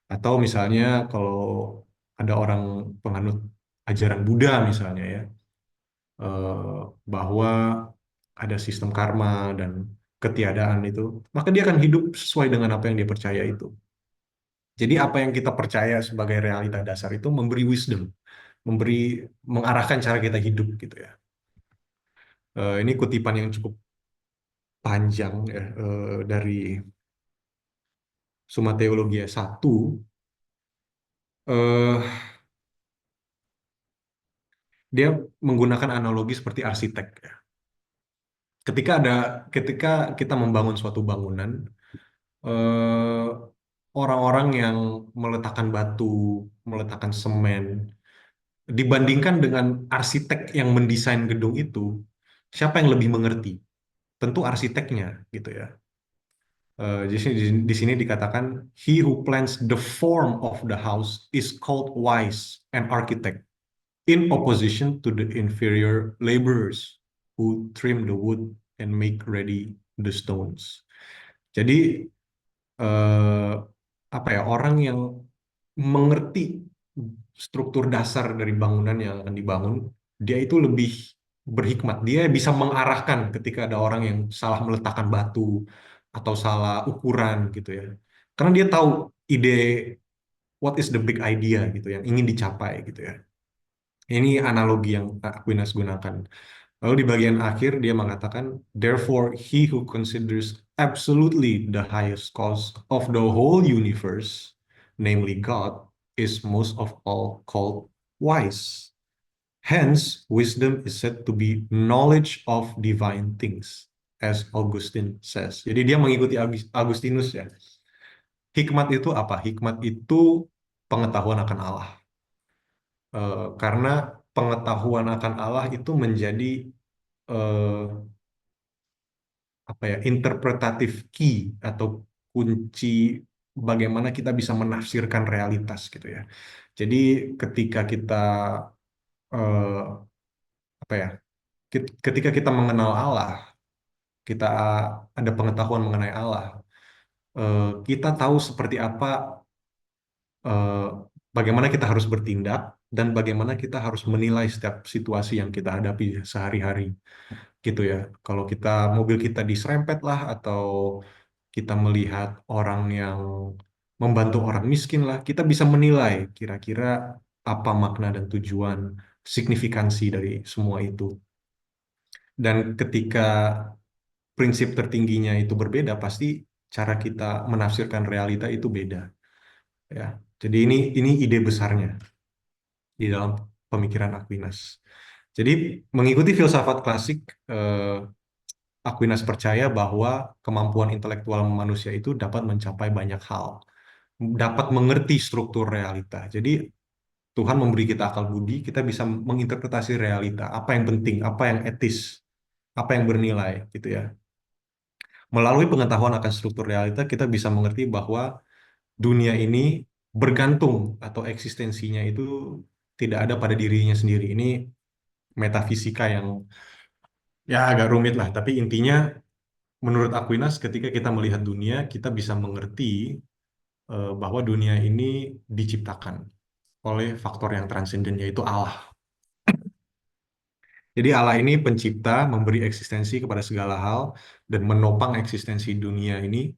Atau misalnya kalau ada orang penganut ajaran Buddha misalnya ya, bahwa ada sistem karma dan ketiadaan itu, maka dia akan hidup sesuai dengan apa yang dia percaya itu. Jadi apa yang kita percaya sebagai realita dasar itu memberi wisdom, memberi mengarahkan cara kita hidup gitu ya. Ini kutipan yang cukup panjang ya, dari Summa Theologiae 1. eh, Dia menggunakan analogi seperti arsitek ya. Ketika ada ketika kita membangun suatu bangunan, eh, orang-orang yang meletakkan batu, meletakkan semen, dibandingkan dengan arsitek yang mendesain gedung itu, siapa yang lebih mengerti? Tentu arsiteknya, gitu ya. Di sini dikatakan, he who plans the form of the house is called wise and architect, in opposition to the inferior laborers who trim the wood and make ready the stones. Jadi eh, apa ya, orang yang mengerti struktur dasar dari bangunan yang akan dibangun, dia itu lebih berhikmat. Dia bisa mengarahkan ketika ada orang yang salah meletakkan batu atau salah ukuran gitu ya. Karena dia tahu ide, what is the big idea gitu yang ingin dicapai gitu ya. Ini analogi yang Aquinas gunakan. Lalu di bagian akhir dia mengatakan, therefore he who considers absolutely the highest cause of the whole universe, namely God, is most of all called wise. Hence, wisdom is said to be knowledge of divine things, as Augustine says. Jadi dia mengikuti Agustinus ya. Hikmat itu apa? Hikmat itu pengetahuan akan Allah. Karena pengetahuan akan Allah itu menjadi eh, apa ya, interpretatif key atau kunci bagaimana kita bisa menafsirkan realitas gitu ya. Jadi ketika kita apa ya, ketika kita mengenal Allah, kita ada pengetahuan mengenai Allah, kita tahu seperti apa, eh, bagaimana kita harus bertindak dan bagaimana kita harus menilai setiap situasi yang kita hadapi sehari-hari gitu ya. Kalau mobil kita diserempet lah, atau kita melihat orang yang membantu orang miskin lah, kita bisa menilai kira-kira apa makna dan tujuan, signifikansi dari semua itu. Dan ketika prinsip tertingginya itu berbeda, pasti cara kita menafsirkan realita itu beda ya. Jadi ini ide besarnya di dalam pemikiran Aquinas. Jadi mengikuti filsafat klasik, Aquinas percaya bahwa kemampuan intelektual manusia itu dapat mencapai banyak hal, dapat mengerti struktur realita. Jadi Tuhan memberi kita akal budi, kita bisa menginterpretasi realita, apa yang penting, apa yang etis, apa yang bernilai gitu ya. Melalui pengetahuan akan struktur realita, kita bisa mengerti bahwa dunia ini bergantung atau eksistensinya itu tidak ada pada dirinya sendiri. Ini metafisika yang ya agak rumit lah, tapi intinya menurut Aquinas ketika kita melihat dunia, kita bisa mengerti bahwa dunia ini diciptakan oleh faktor yang transenden, yaitu Allah. Jadi Allah ini pencipta, memberi eksistensi kepada segala hal, dan menopang eksistensi dunia ini.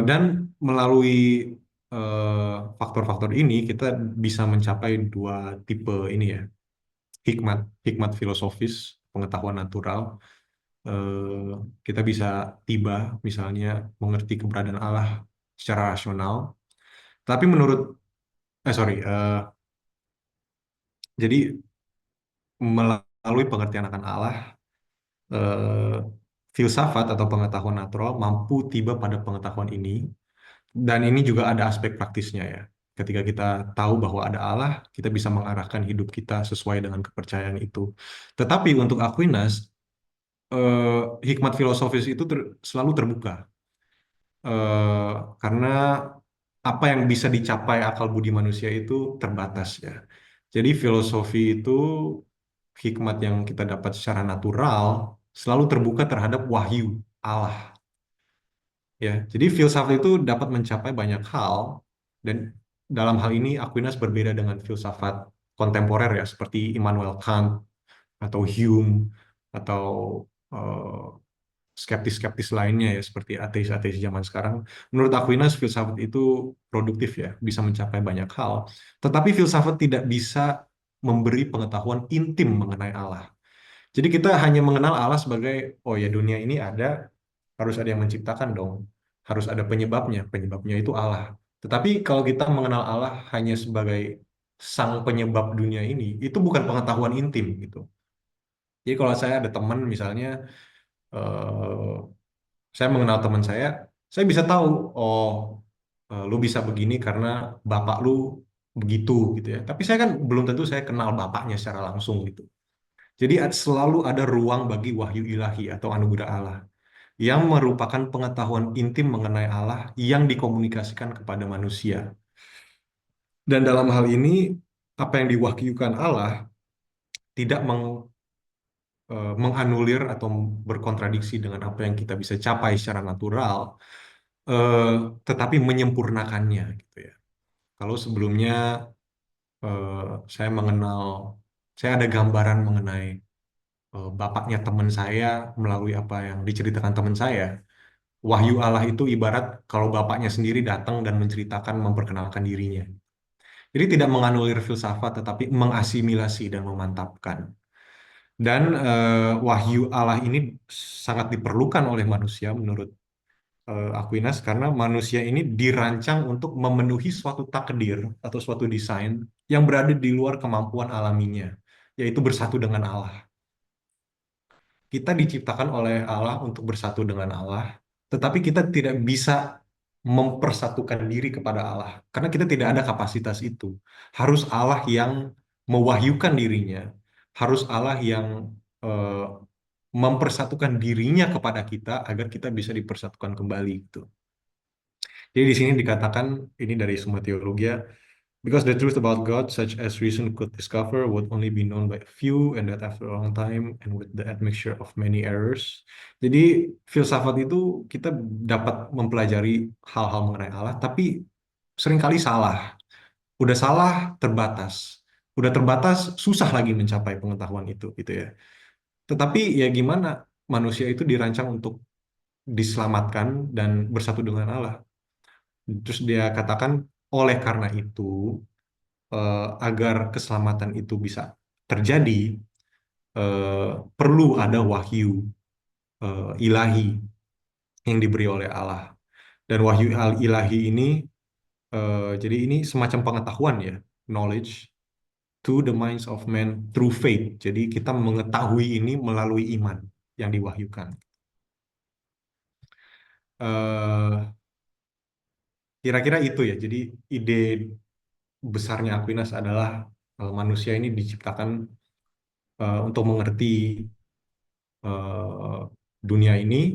Dan melalui faktor-faktor ini, kita bisa mencapai dua tipe ini ya, hikmat, hikmat filosofis, pengetahuan natural. Eh, kita bisa tiba, misalnya, mengerti keberadaan Allah secara rasional. Tapi jadi melalui pengertian akan Allah, eh, filsafat atau pengetahuan natural mampu tiba pada pengetahuan ini. Dan ini juga ada aspek praktisnya ya. Ketika kita tahu bahwa ada Allah, kita bisa mengarahkan hidup kita sesuai dengan kepercayaan itu. Tetapi untuk Aquinas, hikmat filosofis itu selalu terbuka. Eh, karena apa yang bisa dicapai akal budi manusia itu terbatas ya. Jadi filosofi itu, hikmat yang kita dapat secara natural, selalu terbuka terhadap wahyu Allah ya. Jadi filsafat itu dapat mencapai banyak hal, dan dalam hal ini Aquinas berbeda dengan filsafat kontemporer ya, seperti Immanuel Kant atau Hume atau eh, skeptis-skeptis lainnya ya, seperti ateis-ateis zaman sekarang. Menurut Aquinas, filsafat itu produktif ya, bisa mencapai banyak hal. Tetapi filsafat tidak bisa memberi pengetahuan intim mengenai Allah. Jadi kita hanya mengenal Allah sebagai, oh ya, dunia ini ada, harus ada yang menciptakan dong. Harus ada penyebabnya, penyebabnya itu Allah. Tetapi kalau kita mengenal Allah hanya sebagai sang penyebab dunia ini, itu bukan pengetahuan intim gitu. Jadi kalau saya ada teman misalnya, eh, saya mengenal teman saya bisa tahu, oh, lu bisa begini karena bapak lu begitu gitu ya. Tapi saya kan belum tentu saya kenal bapaknya secara langsung gitu. Jadi selalu ada ruang bagi wahyu ilahi atau anugerah Allah yang merupakan pengetahuan intim mengenai Allah yang dikomunikasikan kepada manusia. Dan dalam hal ini, apa yang diwahyukan Allah tidak menganulir atau berkontradiksi dengan apa yang kita bisa capai secara natural, eh, tetapi menyempurnakannya gitu ya. Kalau sebelumnya eh, saya mengenal, saya ada gambaran mengenai bapaknya teman saya melalui apa yang diceritakan teman saya. Wahyu Allah itu ibarat kalau bapaknya sendiri datang dan menceritakan, memperkenalkan dirinya. Jadi tidak menganulir filsafat, tetapi mengasimilasi dan memantapkan. Dan wahyu Allah ini sangat diperlukan oleh manusia menurut Aquinas, karena manusia ini dirancang untuk memenuhi suatu takdir atau suatu desain yang berada di luar kemampuan alaminya, yaitu bersatu dengan Allah. Kita diciptakan oleh Allah untuk bersatu dengan Allah, tetapi kita tidak bisa mempersatukan diri kepada Allah karena kita tidak ada kapasitas itu. Harus Allah yang mewahyukan dirinya, harus Allah yang eh, mempersatukan dirinya kepada kita agar kita bisa dipersatukan kembali gitu. Jadi di sini dikatakan ini dari sumber teologi ya, because the truth about God, such as reason could discover, would only be known by a few, and that after a long time, and with the admixture of many errors. Jadi filsafat itu kita dapat mempelajari hal-hal mengenai Allah, tapi seringkali salah. Udah salah, terbatas. Udah terbatas, susah lagi mencapai pengetahuan itu, gitu ya. Tetapi ya gimana manusia itu dirancang untuk diselamatkan dan bersatu dengan Allah. Terus dia katakan, oleh karena itu, agar keselamatan itu bisa terjadi, perlu ada wahyu ilahi yang diberi oleh Allah. Dan wahyu ilahi ini, jadi ini semacam pengetahuan ya, knowledge to the minds of men through faith. Jadi kita mengetahui ini melalui iman yang diwahyukan. Eh, Kira-kira itu ya. Jadi ide besarnya Aquinas adalah manusia ini diciptakan untuk mengerti eh, dunia ini,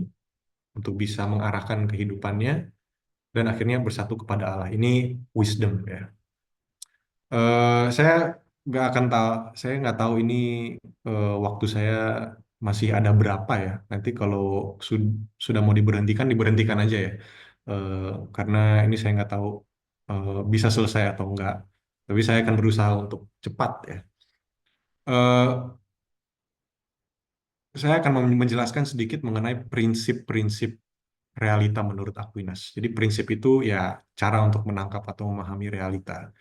untuk bisa mengarahkan kehidupannya dan akhirnya bersatu kepada Allah. Ini wisdom ya. Saya nggak akan tahu, saya nggak tahu ini waktu saya masih ada berapa ya. Nanti kalau sudah mau diberhentikan, diberhentikan aja ya. Eh, karena ini saya nggak tahu bisa selesai atau enggak. Tapi saya akan berusaha untuk cepat ya. Eh, saya akan menjelaskan sedikit mengenai prinsip-prinsip realita menurut Aquinas. Jadi prinsip itu ya cara untuk menangkap atau memahami realita.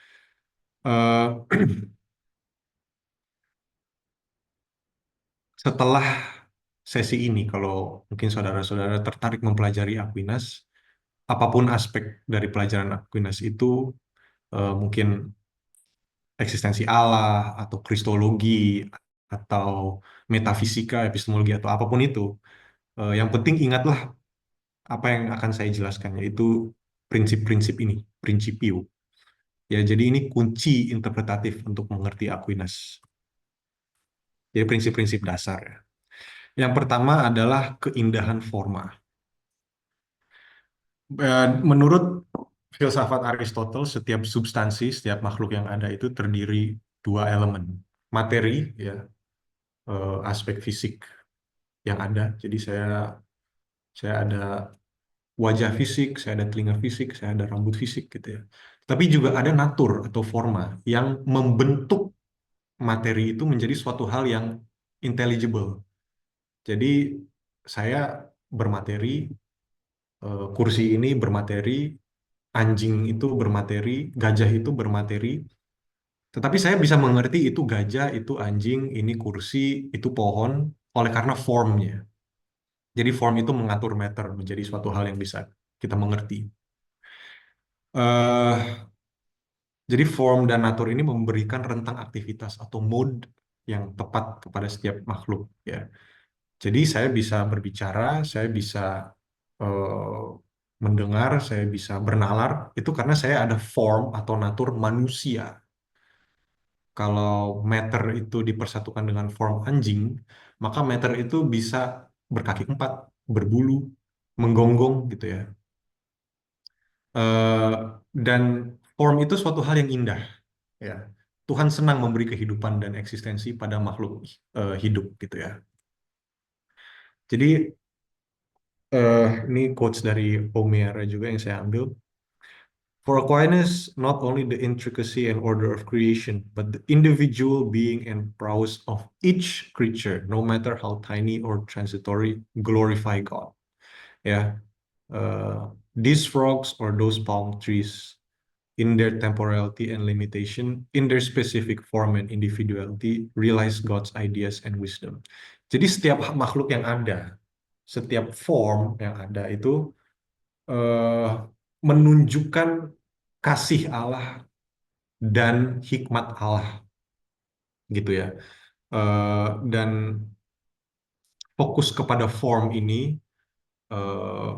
Eh, Setelah sesi ini, kalau mungkin saudara-saudara tertarik mempelajari Aquinas, apapun aspek dari pelajaran Aquinas itu, mungkin eksistensi Allah, atau kristologi, atau metafisika, epistemologi, atau apapun itu, yang penting ingatlah apa yang akan saya jelaskan, yaitu prinsip-prinsip ini, prinsipio. Ya, jadi ini kunci interpretatif untuk mengerti Aquinas. Jadi prinsip-prinsip dasar ya. Yang pertama adalah keindahan forma. Menurut filsafat Aristoteles, setiap substansi, setiap makhluk yang ada itu terdiri dua elemen. Materi, ya, aspek fisik yang ada. Jadi saya ada wajah fisik, saya ada telinga fisik, saya ada rambut fisik gitu ya. Tapi juga ada natur atau forma yang membentuk materi itu menjadi suatu hal yang intelligible. Jadi saya bermateri, kursi ini bermateri, anjing itu bermateri, gajah itu bermateri, tetapi saya bisa mengerti itu gajah, itu anjing, ini kursi, itu pohon, oleh karena formnya. Jadi form itu mengatur matter menjadi suatu hal yang bisa kita mengerti. eh jadi form dan natur ini memberikan rentang aktivitas atau mode yang tepat kepada setiap makhluk ya. Jadi saya bisa berbicara, saya bisa eh, mendengar, saya bisa bernalar, itu karena saya ada form atau natur manusia. Kalau matter itu dipersatukan dengan form anjing, maka matter itu bisa berkaki empat, berbulu, menggonggong gitu ya. Eh, dan form itu suatu hal yang indah, ya. Tuhan senang memberi kehidupan dan eksistensi pada makhluk hidup gitu ya. Jadi ini quotes dari Homer juga yang saya ambil. For Aquinas, not only the intricacy and order of creation, but the individual being and prowess of each creature, no matter how tiny or transitory, glorify God. Ya, these frogs or those palm trees, in their temporality and limitation, in their specific form and individuality, realize God's ideas and wisdom. Jadi setiap makhluk yang ada, setiap form yang ada itu eh, menunjukkan kasih Allah dan hikmat Allah gitu ya. Dan fokus kepada form ini eh,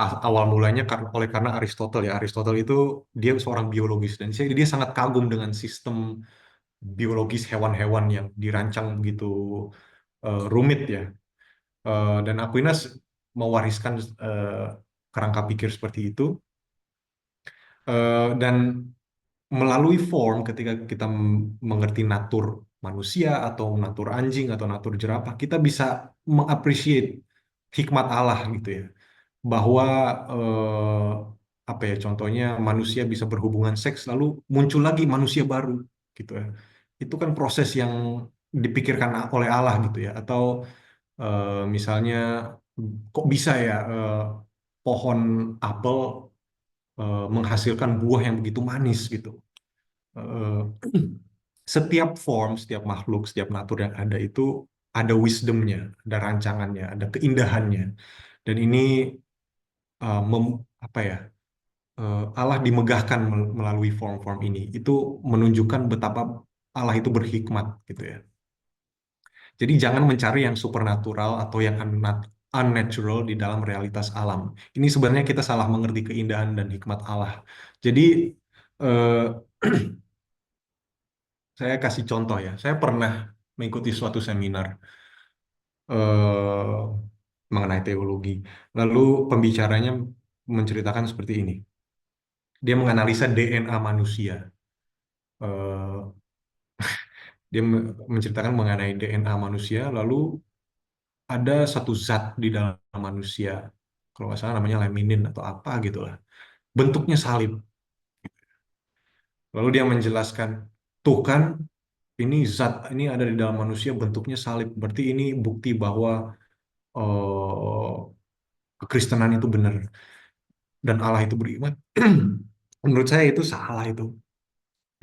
awal mulanya karena Aristotle ya. Aristotle itu dia seorang biologis dan dia sangat kagum dengan sistem biologis hewan-hewan yang dirancang begitu rumit ya. Dan Aquinas mewariskan kerangka pikir seperti itu. Dan melalui form, ketika kita mengerti natur manusia atau natur anjing atau natur jerapah, kita bisa mengapresiasi hikmat Allah gitu ya. Bahwa apa ya, contohnya manusia bisa berhubungan seks lalu muncul lagi manusia baru gitu ya. Itu kan proses yang dipikirkan oleh Allah gitu ya. Atau misalnya kok bisa ya pohon apel menghasilkan buah yang begitu manis gitu. Eh, Setiap form, setiap makhluk, setiap natur yang ada itu ada wisdomnya, ada rancangannya, ada keindahannya. Dan ini apa ya, Allah dimegahkan melalui form-form ini. Itu menunjukkan betapa Allah itu berhikmat gitu ya. Jadi jangan mencari yang supernatural atau yang unnatural di dalam realitas alam. Ini sebenarnya kita salah mengerti keindahan dan hikmat Allah. Jadi eh, saya kasih contoh ya. Saya pernah mengikuti suatu seminar eh, mengenai teologi. Lalu pembicaranya menceritakan seperti ini. Dia menganalisa DNA manusia. Eh, Dia menceritakan mengenai DNA manusia. Lalu ada satu zat di dalam manusia, kalau nggak salah namanya laminin atau apa gitu lah. Bentuknya salib. Lalu dia menjelaskan, tuh kan ini zat ini ada di dalam manusia bentuknya salib. Berarti ini bukti bahwa eh, kekristenan itu benar dan Allah itu beriman. Menurut saya itu salah itu.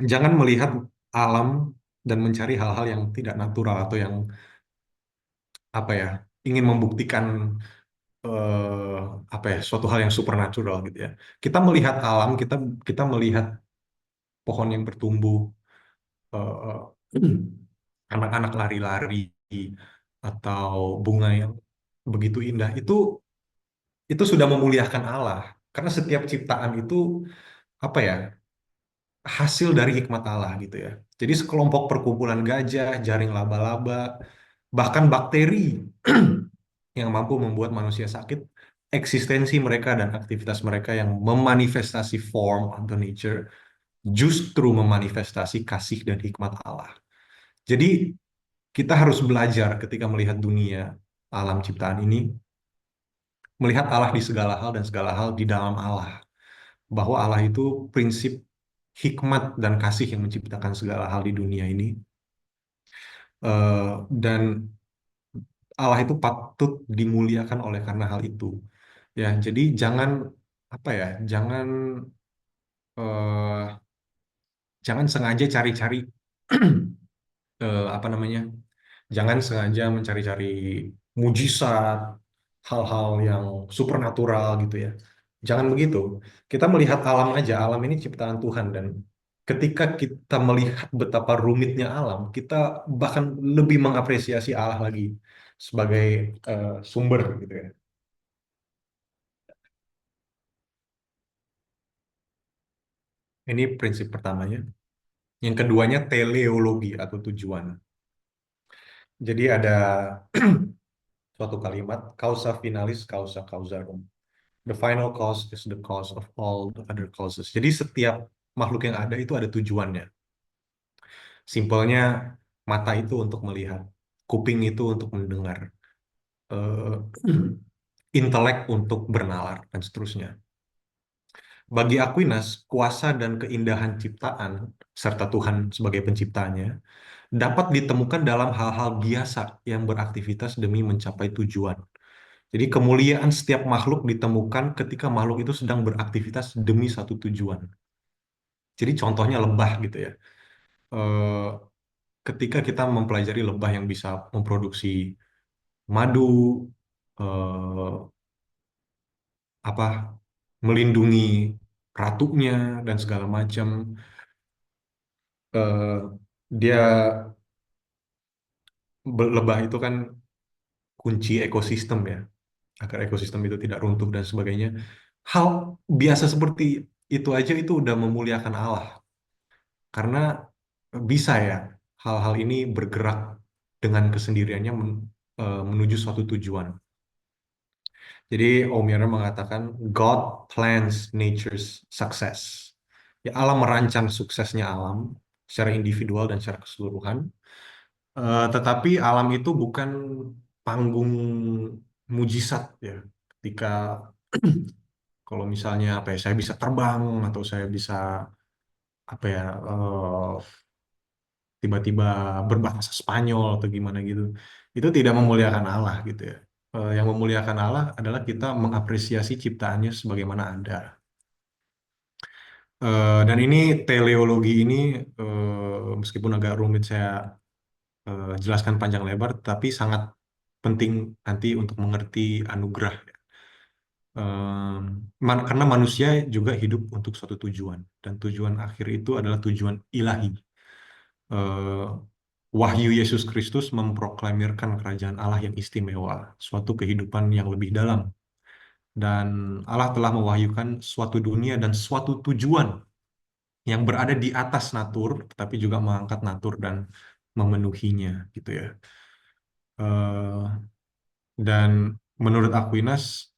Jangan melihat alam dan mencari hal-hal yang tidak natural atau yang apa ya, ingin membuktikan apa ya, suatu hal yang supernatural gitu ya. Kita melihat alam, kita melihat pohon yang bertumbuh, eh, anak-anak lari-lari atau bunga yang begitu indah, itu sudah memuliakan Allah. Karena setiap ciptaan itu apa ya, hasil dari hikmat Allah gitu ya. Jadi sekelompok perkumpulan gajah, jaring laba-laba, bahkan bakteri yang mampu membuat manusia sakit, eksistensi mereka dan aktivitas mereka yang memanifestasi form atau nature justru memanifestasi kasih dan hikmat Allah. Jadi kita harus belajar ketika melihat dunia alam ciptaan ini, melihat Allah di segala hal dan segala hal di dalam Allah. Bahwa Allah itu prinsip hikmat dan kasih yang menciptakan segala hal di dunia ini. Dan Allah itu patut dimuliakan oleh karena hal itu. Ya, jadi jangan apa ya, eh, jangan sengaja cari-cari apa namanya, jangan sengaja mencari-cari mujizat, hal-hal yang supernatural gitu ya. Jangan begitu. Kita melihat alam aja, alam ini ciptaan Tuhan dan ketika kita melihat betapa rumitnya alam, kita bahkan lebih mengapresiasi Allah lagi sebagai sumber gitu ya. Ini prinsip pertamanya. Yang keduanya teleologi atau tujuan. Jadi ada suatu kalimat causa finalis causa causarum. The final cause is the cause of all the other causes. Jadi setiap makhluk yang ada itu ada tujuannya. Simpelnya mata itu untuk melihat, kuping itu untuk mendengar, eh, intelek untuk bernalar dan seterusnya. Bagi Aquinas, kuasa dan keindahan ciptaan serta Tuhan sebagai penciptanya dapat ditemukan dalam hal-hal biasa yang beraktivitas demi mencapai tujuan. Jadi kemuliaan setiap makhluk ditemukan ketika makhluk itu sedang beraktivitas demi satu tujuan. Jadi contohnya lebah gitu ya. Eh, Ketika kita mempelajari lebah yang bisa memproduksi madu, eh, apa, melindungi ratunya dan segala macam, eh, dia lebah itu kan kunci ekosistem ya, agar ekosistem itu tidak runtuh dan sebagainya. Hal biasa seperti itu aja itu udah memuliakan Allah. Karena bisa ya hal-hal ini bergerak dengan kesendiriannya menuju suatu tujuan. Jadi Om Yarno mengatakan God plans nature's success. Ya, Allah merancang suksesnya alam secara individual dan secara keseluruhan. Tetapi alam itu bukan panggung mujizat ya. Ketika kalau misalnya apa ya, saya bisa terbang atau saya bisa apa ya, tiba-tiba berbahasa Spanyol atau gimana gitu, itu tidak memuliakan Allah gitu ya. Yang memuliakan Allah adalah kita mengapresiasi ciptaannya sebagaimana ada. Dan ini teleologi ini, meskipun agak rumit saya jelaskan panjang lebar, tapi sangat penting nanti untuk mengerti anugerah. Karena manusia juga hidup untuk suatu tujuan, dan tujuan akhir itu adalah tujuan ilahi. Eh, Wahyu Yesus Kristus memproklamirkan kerajaan Allah yang istimewa, suatu kehidupan yang lebih dalam. Dan Allah telah mewahyukan suatu dunia dan suatu tujuan yang berada di atas natur, tetapi juga mengangkat natur dan memenuhinya, gitu ya. Eh, dan menurut Aquinas,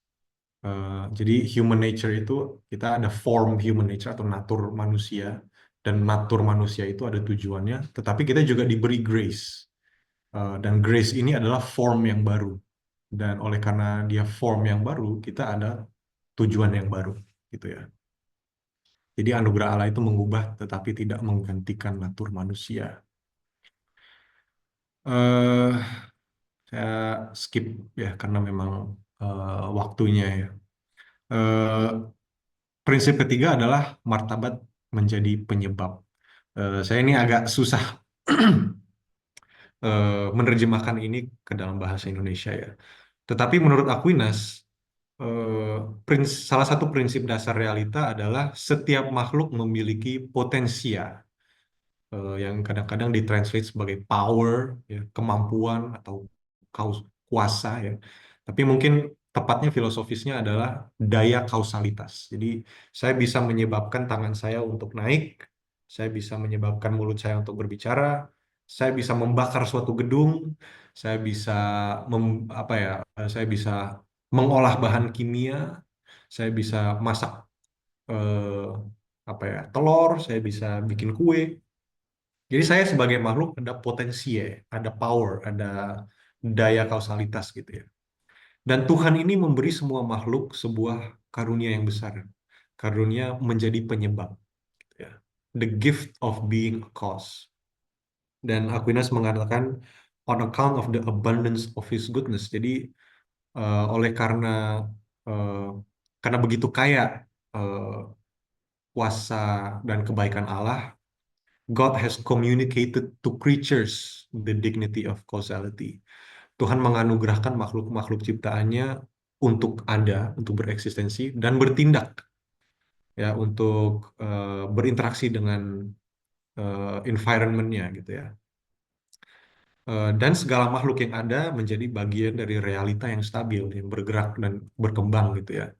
jadi human nature itu kita ada form human nature atau natur manusia, dan natur manusia itu ada tujuannya, tetapi kita juga diberi grace. Dan grace ini adalah form yang baru. Dan oleh karena dia form yang baru, kita ada tujuan yang baru, gitu ya. Jadi anugerah Allah itu mengubah tetapi tidak menggantikan natur manusia. eh saya skip ya karena memang waktunya ya. Eh, Prinsip ketiga adalah martabat menjadi penyebab. Saya ini agak susah menerjemahkan ini ke dalam bahasa Indonesia ya. Tetapi menurut Aquinas, salah satu prinsip dasar realita adalah setiap makhluk memiliki potensia, yang kadang-kadang ditranslate sebagai power, ya, kemampuan atau kuasa ya. Tapi mungkin tepatnya filosofisnya adalah daya kausalitas. Jadi saya bisa menyebabkan tangan saya untuk naik, saya bisa menyebabkan mulut saya untuk berbicara, saya bisa membakar suatu gedung, saya bisa apa ya, saya bisa mengolah bahan kimia, saya bisa masak eh, apa ya, telur, saya bisa bikin kue. Jadi saya sebagai makhluk ada potensi ya, ada power, ada daya kausalitas gitu ya. Dan Tuhan ini memberi semua makhluk sebuah karunia yang besar. Karunia menjadi penyebab, gitu ya. The gift of being a cause. Dan Aquinas mengatakan on account of the abundance of his goodness. Jadi oleh eh, karena begitu kaya eh, kuasa dan kebaikan Allah, God has communicated to creatures the dignity of causality. Tuhan menganugerahkan makhluk-makhluk ciptaannya untuk ada, untuk bereksistensi dan bertindak ya, untuk berinteraksi dengan environment-nya gitu ya. Dan segala makhluk yang ada menjadi bagian dari realita yang stabil, yang bergerak dan berkembang gitu ya.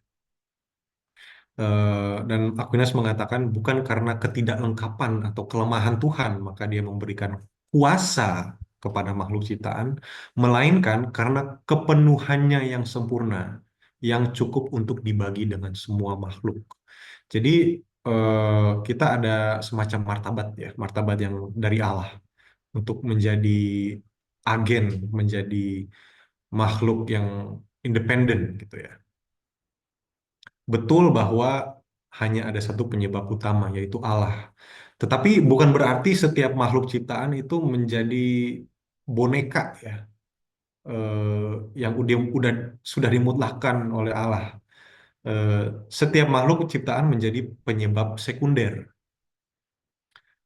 Dan Aquinas mengatakan bukan karena ketidaklengkapan atau kelemahan Tuhan maka dia memberikan kuasa kepada makhluk ciptaan, melainkan karena kepenuhannya yang sempurna, yang cukup untuk dibagi dengan semua makhluk. Jadi kita ada semacam martabat ya, martabat yang dari Allah untuk menjadi agen, menjadi makhluk yang independen gitu ya. Betul bahwa hanya ada satu penyebab utama, yaitu Allah. Tetapi bukan berarti setiap makhluk ciptaan itu menjadi boneka ya, yang udah sudah dimutlakkan oleh Allah. Eh, Setiap makhluk ciptaan menjadi penyebab sekunder.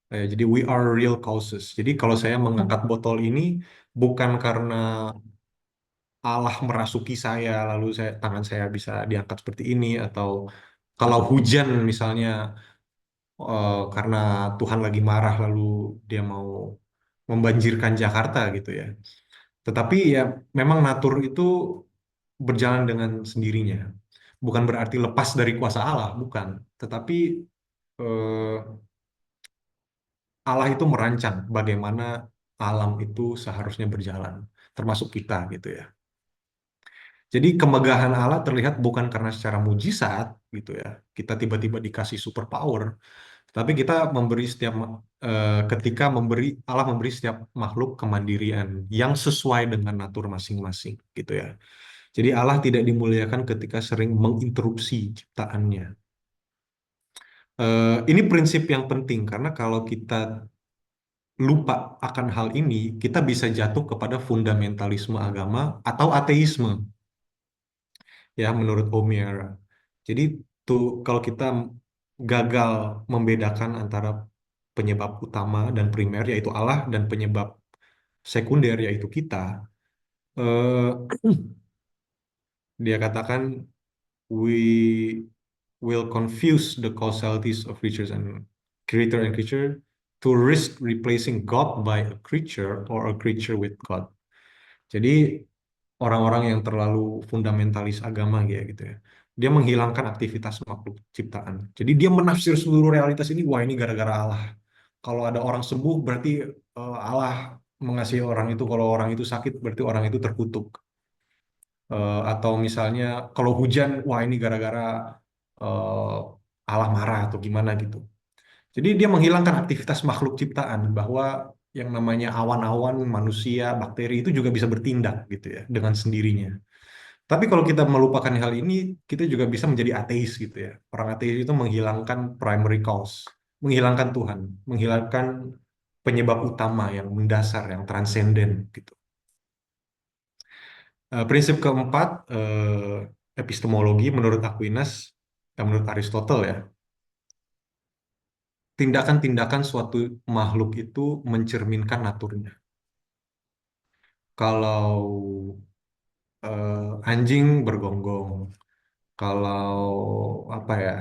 Jadi we are real causes. Jadi kalau saya mengangkat botol ini bukan karena Allah merasuki saya lalu tangan saya bisa diangkat seperti ini, atau kalau hujan misalnya karena Tuhan lagi marah lalu dia mau membanjirkan Jakarta gitu ya. Tetapi ya memang natur itu berjalan dengan sendirinya. Bukan berarti lepas dari kuasa Allah, bukan. Tetapi eh, Allah itu merancang bagaimana alam itu seharusnya berjalan. termasuk kita gitu ya. Jadi kemegahan Allah terlihat bukan karena secara mujizat gitu ya. Kita tiba-tiba dikasih superpower, tapi kita memberi ketika Allah memberi setiap makhluk kemandirian yang sesuai dengan natur masing-masing gitu ya. Jadi Allah tidak dimuliakan ketika sering menginterupsi ciptaannya. Ini prinsip yang penting karena kalau kita lupa akan hal ini, kita bisa jatuh kepada fundamentalisme agama atau ateisme, ya menurut Omer. Jadi tuh kalau kita gagal membedakan antara penyebab utama dan primer yaitu Allah dan penyebab sekunder yaitu kita, eh, dia katakan we will confuse the causalities of creatures and creature to risk replacing God by a creature or a creature with God. Jadi orang-orang yang terlalu fundamentalis agama gitu ya, dia menghilangkan aktivitas makhluk ciptaan. Jadi dia menafsir seluruh realitas ini, wah ini gara-gara Allah. Kalau ada orang sembuh berarti Allah mengasihi orang itu. Kalau orang itu sakit berarti orang itu terkutuk. Atau misalnya kalau hujan, wah ini gara-gara eh, Allah marah atau gimana gitu. Jadi dia menghilangkan aktivitas makhluk ciptaan bahwa yang namanya awan-awan, manusia, bakteri itu juga bisa bertindak gitu ya dengan sendirinya. Tapi kalau kita melupakan hal ini, kita juga bisa menjadi ateis gitu ya. Orang ateis itu menghilangkan primary cause, menghilangkan Tuhan, menghilangkan penyebab utama yang mendasar, yang transenden gitu. Prinsip keempat, epistemologi menurut Aquinas, menurut Aristotle ya, tindakan-tindakan suatu makhluk itu mencerminkan naturnya. Kalau anjing bergonggong, kalau apa ya,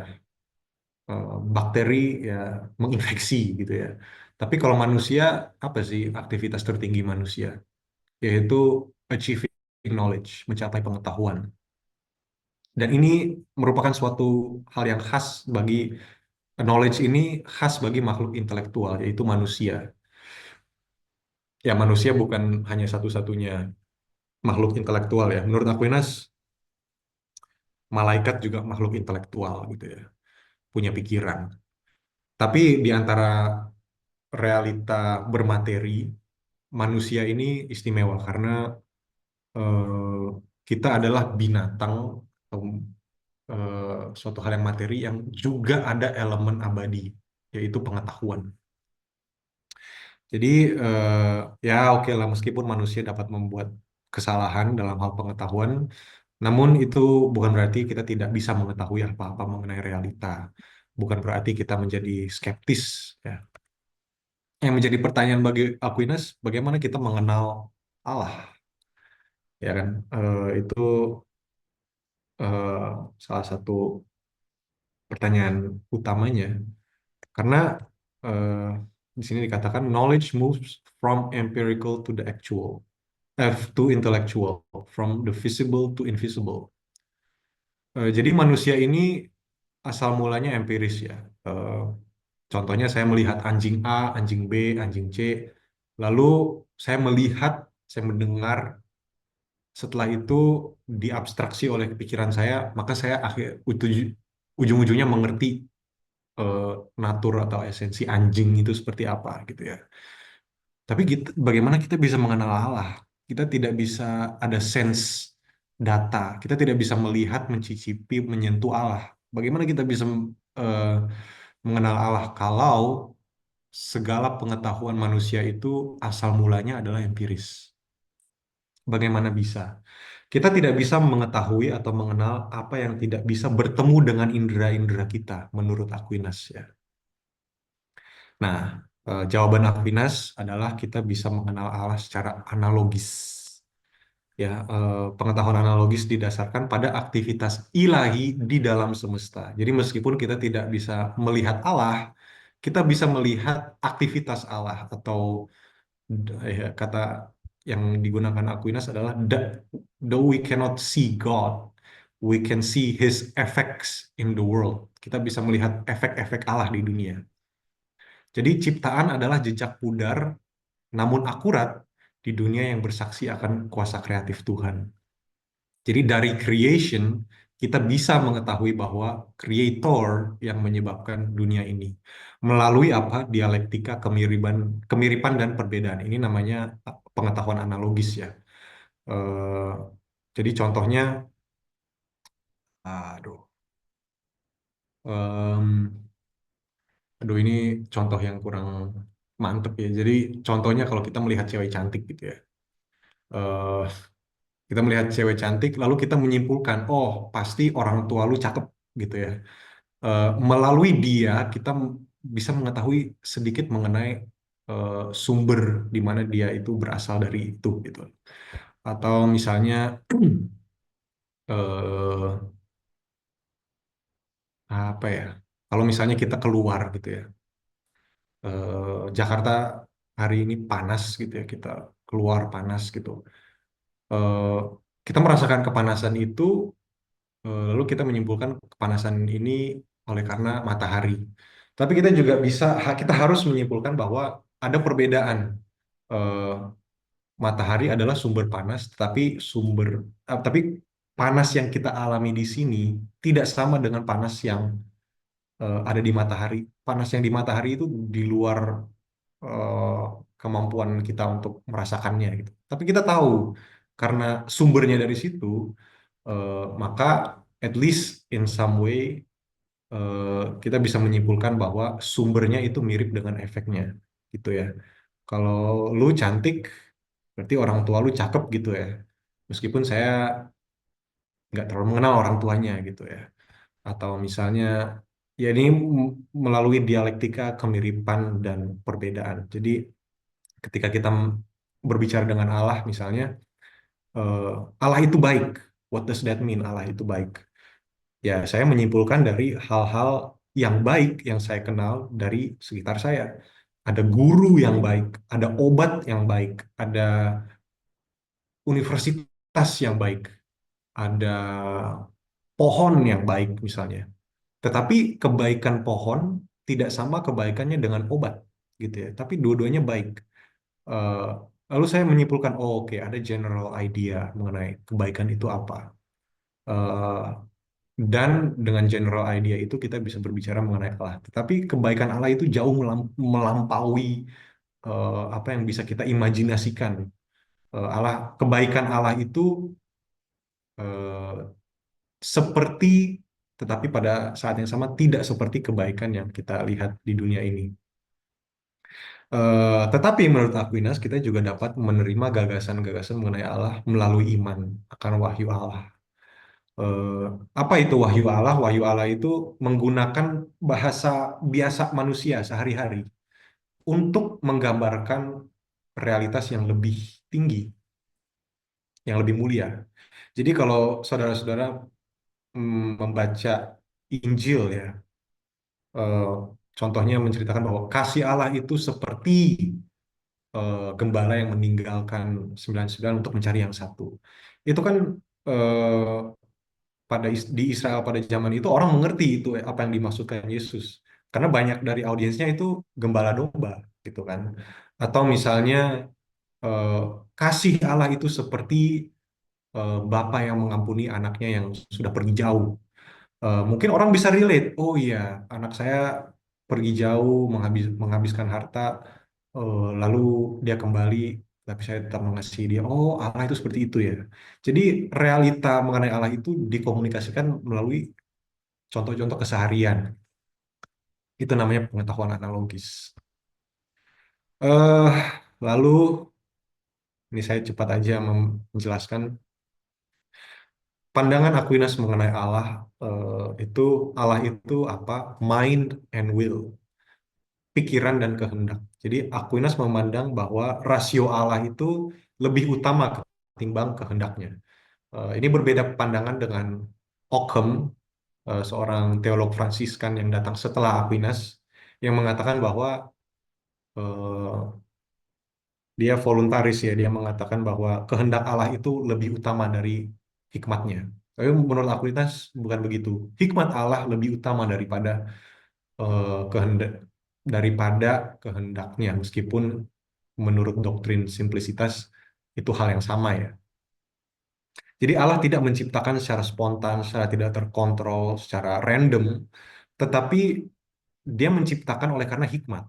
bakteri ya menginfeksi gitu ya. Tapi kalau manusia, apa sih aktivitas tertinggi manusia? Yaitu achieving knowledge, mencapai pengetahuan. Dan ini merupakan suatu hal yang khas bagi knowledge ini khas bagi makhluk intelektual, yaitu manusia. Ya, manusia bukan hanya satu-satunya makhluk intelektual ya. Menurut Aquinas, malaikat juga makhluk intelektual gitu ya, punya pikiran. Tapi di antara realita bermateri, manusia ini istimewa karena eh, kita adalah binatang atau suatu hal yang materi yang juga ada elemen abadi, yaitu pengetahuan. Jadi ya oke lah meskipun manusia dapat membuat kesalahan dalam hal pengetahuan, namun itu bukan berarti kita tidak bisa mengetahui apa-apa mengenai realita. Bukan berarti kita menjadi skeptis ya. Yang menjadi pertanyaan bagi Aquinas, bagaimana kita mengenal Allah, ya kan? Itu eh, salah satu pertanyaan utamanya. Karena eh, di sini dikatakan knowledge moves from empirical to the actual, to intellectual, from the visible to invisible. Jadi manusia ini asal mulanya empiris ya. Eh, Contohnya saya melihat anjing A, anjing B, anjing C, lalu saya melihat, saya mendengar, setelah itu diabstraksi oleh pikiran saya, maka saya ujung-ujungnya mengerti eh, natur atau esensi anjing itu seperti apa gitu ya. Tapi bagaimana kita bisa mengenal Allah? Kita tidak bisa ada sense data, kita tidak bisa melihat, mencicipi, menyentuh Allah. Bagaimana kita bisa eh, mengenal Allah kalau segala pengetahuan manusia itu asal mulanya adalah empiris? Bagaimana bisa? Kita tidak bisa mengetahui atau mengenal apa yang tidak bisa bertemu dengan indera-indera kita, menurut Aquinas ya. Nah, jawaban Aquinas adalah kita bisa mengenal Allah secara analogis. Ya, pengetahuan analogis didasarkan pada aktivitas ilahi di dalam semesta. Jadi meskipun kita tidak bisa melihat Allah, kita bisa melihat aktivitas Allah atau kata yang digunakan Aquinas adalah though we cannot see God, we can see His effects in the world. Kita bisa melihat efek-efek Allah di dunia. Jadi ciptaan adalah jejak pudar namun akurat di dunia yang bersaksi akan kuasa kreatif Tuhan. Jadi dari creation kita bisa mengetahui bahwa creator yang menyebabkan dunia ini melalui apa? Dialektika kemiripan, kemiripan dan perbedaan. Ini namanya pengetahuan analogis ya. Eh, jadi contohnya, aduh, em, aduh ini contoh yang kurang mantep ya. Jadi contohnya kalau kita melihat cewek cantik gitu ya. Eh, kita melihat cewek cantik, lalu kita menyimpulkan, oh pasti orang tua lu cakep gitu ya. Melalui dia kita bisa mengetahui sedikit mengenai sumber di mana dia itu berasal dari itu gitu. Atau misalnya eh, apa ya? Kalau misalnya kita keluar gitu ya, Jakarta hari ini panas gitu ya, kita keluar panas gitu. Eh, kita merasakan kepanasan itu, lalu kita menyimpulkan kepanasan ini oleh karena matahari. Tapi kita juga bisa, kita harus menyimpulkan bahwa ada perbedaan. Eh, Matahari adalah sumber panas, tapi panas yang kita alami di sini tidak sama dengan panas yang ada di matahari. Panas yang di matahari itu di luar eh, kemampuan kita untuk merasakannya gitu. Tapi kita tahu karena sumbernya dari situ, maka at least in some way kita bisa menyimpulkan bahwa sumbernya itu mirip dengan efeknya gitu ya. Kalau lu cantik, berarti orang tua lu cakep gitu ya. Meskipun saya nggak terlalu mengenal orang tuanya gitu ya. Atau misalnya, ya ini melalui dialektika kemiripan dan perbedaan. Jadi ketika kita berbicara dengan Allah misalnya, eh, Allah itu baik. What does that mean? Allah itu baik. Ya, saya menyimpulkan dari hal-hal yang baik yang saya kenal dari sekitar saya. Ada guru yang baik, ada obat yang baik, ada universitas yang baik, ada pohon yang baik misalnya. Tetapi kebaikan pohon tidak sama kebaikannya dengan obat, gitu ya. Tapi dua-duanya baik. Eh, Lalu saya menyimpulkan, oh, oke, ada general idea mengenai kebaikan itu apa. Eh, dan dengan general idea itu kita bisa berbicara mengenai Allah. Tetapi kebaikan Allah itu jauh melampaui apa yang bisa kita imajinasikan. Allah, kebaikan Allah itu eh, seperti, tetapi pada saat yang sama tidak seperti kebaikan yang kita lihat di dunia ini. Tetapi menurut Aquinas kita juga dapat menerima gagasan-gagasan mengenai Allah melalui iman akan wahyu Allah. Eh, Apa itu wahyu Allah? Wahyu Allah itu menggunakan bahasa biasa manusia sehari-hari untuk menggambarkan realitas yang lebih tinggi, yang lebih mulia. Jadi kalau saudara-saudara membaca Injil ya, eh, contohnya menceritakan bahwa kasih Allah itu seperti gembala yang meninggalkan 99 untuk mencari yang satu. Itu kan eh, di Israel pada zaman itu orang mengerti itu apa yang dimaksudkan Yesus. Karena banyak dari audiensnya itu gembala domba gitu kan. Atau misalnya eh, kasih Allah itu seperti Bapa yang mengampuni anaknya yang sudah pergi jauh. Mungkin orang bisa relate. Oh iya, anak saya pergi jauh, menghabiskan harta, lalu dia kembali, tapi saya tetap mengasihi dia. Oh, Allah itu seperti itu ya. Jadi realita mengenai Allah itu dikomunikasikan melalui contoh-contoh keseharian. Itu namanya pengetahuan analogis. eh Lalu ini saya cepat aja menjelaskan pandangan Aquinas mengenai Allah. Itu Allah itu apa? Mind and will, pikiran dan kehendak. Jadi Aquinas memandang bahwa rasio Allah itu lebih utama ketimbang kehendaknya. Ini berbeda pandangan dengan Ockham, seorang teolog Fransiskan yang datang setelah Aquinas, yang mengatakan bahwa eh, dia voluntaris ya, dia mengatakan bahwa kehendak Allah itu lebih utama dari hikmatnya. Tapi menurut Aquinas bukan begitu. Hikmat Allah lebih utama kehendak daripada kehendaknya, meskipun menurut doktrin simplisitas itu hal yang sama ya. Jadi Allah tidak menciptakan secara spontan, secara tidak terkontrol, secara random, tetapi dia menciptakan oleh karena hikmat.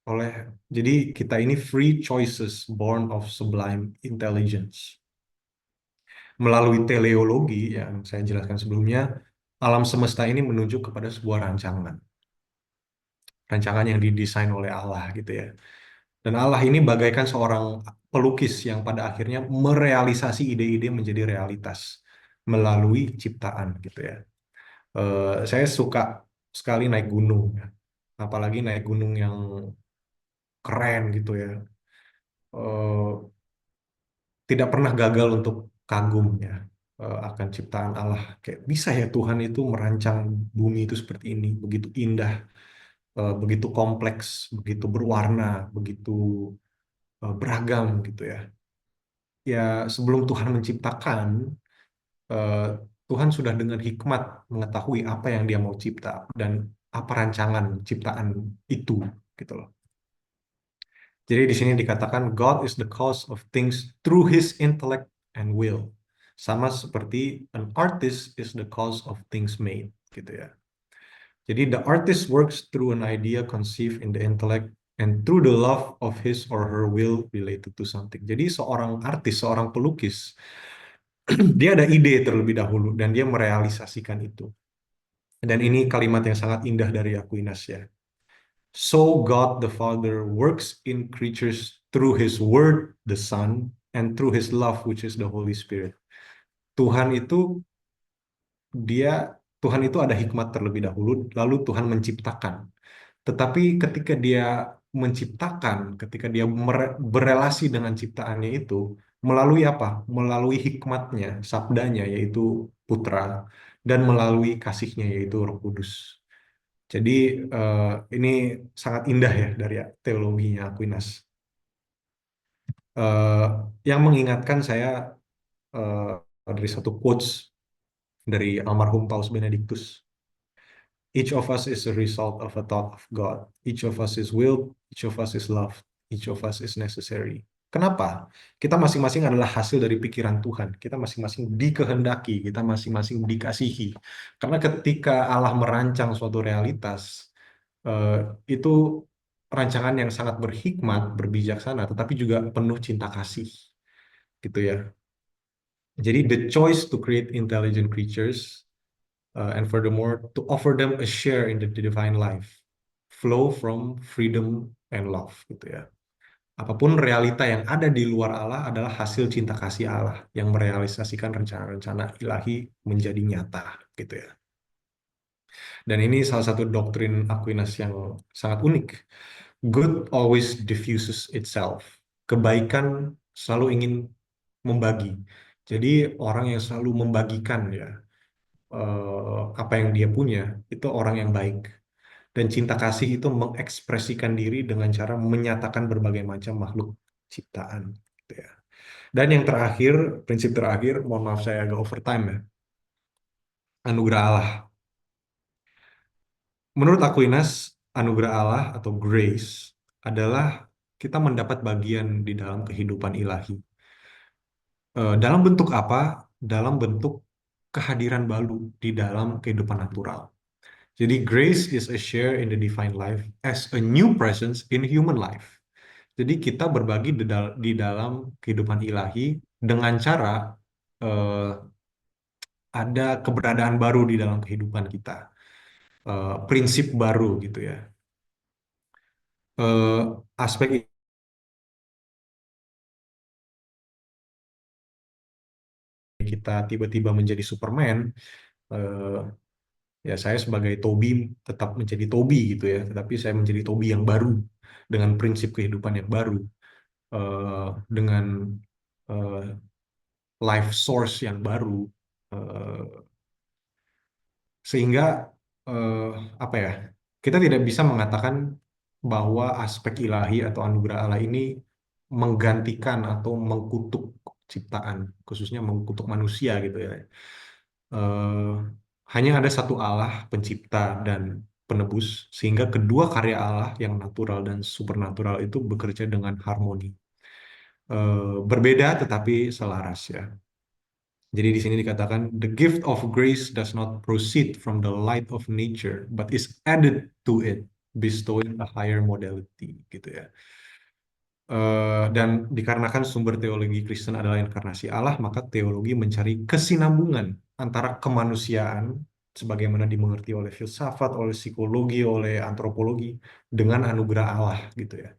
Oleh jadi kita ini free choices born of sublime intelligence. Melalui teleologi yang saya jelaskan sebelumnya, alam semesta ini menunjuk kepada sebuah rancangan, rancangan yang didesain oleh Allah gitu ya. Dan Allah ini bagaikan seorang pelukis yang pada akhirnya merealisasi ide-ide menjadi realitas melalui ciptaan gitu ya. Saya suka sekali naik gunung ya. Apalagi naik gunung yang keren gitu ya. Eh, Tidak pernah gagal untuk kagum ya akan ciptaan Allah. Kayak bisa ya Tuhan itu merancang bumi itu seperti ini, begitu indah, begitu kompleks, begitu berwarna, begitu beragam gitu ya. Ya sebelum Tuhan menciptakan, eh, Tuhan sudah dengan hikmat mengetahui apa yang Dia mau cipta dan apa rancangan ciptaan itu gitu loh. Jadi di sini dikatakan God is the cause of things through His intellect and will. Sama seperti an artist is the cause of things made gitu ya. Jadi the artist works through an idea conceived in the intellect and through the love of his or her will related to something. Jadi seorang artis, seorang pelukis, dia ada ide terlebih dahulu dan dia merealisasikan itu. Dan ini kalimat yang sangat indah dari Aquinas ya. So God the Father works in creatures through His Word, the Son, and through His love, which is the Holy Spirit. Tuhan itu dia Tuhan itu ada hikmat terlebih dahulu, lalu Tuhan menciptakan. Tetapi ketika dia menciptakan, ketika dia berelasi dengan ciptaannya itu, melalui apa? Melalui hikmatnya, sabdanya, yaitu Putra, dan melalui kasihnya, yaitu Roh Kudus. Jadi eh, ini sangat indah ya dari teologinya Aquinas. Eh, yang mengingatkan saya dari satu quotes dari almarhum Paus Benedictus. Each of us is a result of a thought of God. Each of us is willed, each of us is loved, each of us is necessary. Kenapa? Kita masing-masing adalah hasil dari pikiran Tuhan. Kita masing-masing dikehendaki, kita masing-masing dikasihi. Karena ketika Allah merancang suatu realitas, itu rancangan yang sangat berhikmat, berbijaksana, tetapi juga penuh cinta kasih, gitu ya. Jadi the choice to create intelligent creatures and furthermore to offer them a share in the divine life flow from freedom and love gitu ya. Apapun realita yang ada di luar Allah adalah hasil cinta kasih Allah yang merealisasikan rencana-rencana ilahi menjadi nyata gitu ya. Dan ini salah satu doktrin Aquinas yang sangat unik. Good always diffuses itself. Kebaikan selalu ingin membagi. Jadi orang yang selalu membagikan ya apa yang dia punya itu orang yang baik. Dan cinta kasih itu mengekspresikan diri dengan cara menyatakan berbagai macam makhluk ciptaan. Gitu ya. Dan yang terakhir, prinsip terakhir, mohon maaf saya agak overtime ya, anugerah Allah. Menurut Aquinas, anugerah Allah atau grace adalah kita mendapat bagian di dalam kehidupan ilahi. Dalam bentuk apa? Dalam bentuk kehadiran baru di dalam kehidupan natural. Jadi grace is a share in the divine life as a new presence in human life. Jadi kita berbagi di dalam kehidupan ilahi dengan cara eh, ada keberadaan baru di dalam kehidupan kita, prinsip baru gitu ya. Aspek kita tiba-tiba menjadi Superman, eh, ya saya sebagai Toby tetap menjadi Toby gitu ya, tetapi saya menjadi Toby yang baru dengan prinsip kehidupan yang baru, dengan eh, life source yang baru. Eh, Sehingga eh, apa ya? Kita tidak bisa mengatakan bahwa aspek ilahi atau anugerah Allah ini menggantikan atau mengkutuk ciptaan, khususnya mengkutuk manusia gitu ya. Eh, Hanya ada satu Allah pencipta dan penebus, sehingga kedua karya Allah yang natural dan supernatural itu bekerja dengan harmoni. Berbeda tetapi selaras ya. Jadi di sini dikatakan the gift of grace does not proceed from the light of nature, but is added to it, bestowing a higher modality gitu ya. Dan dikarenakan sumber teologi Kristen adalah inkarnasi Allah, maka teologi mencari kesinambungan antara kemanusiaan sebagaimana dimengerti oleh filsafat, oleh psikologi, oleh antropologi dengan anugerah Allah gitu ya.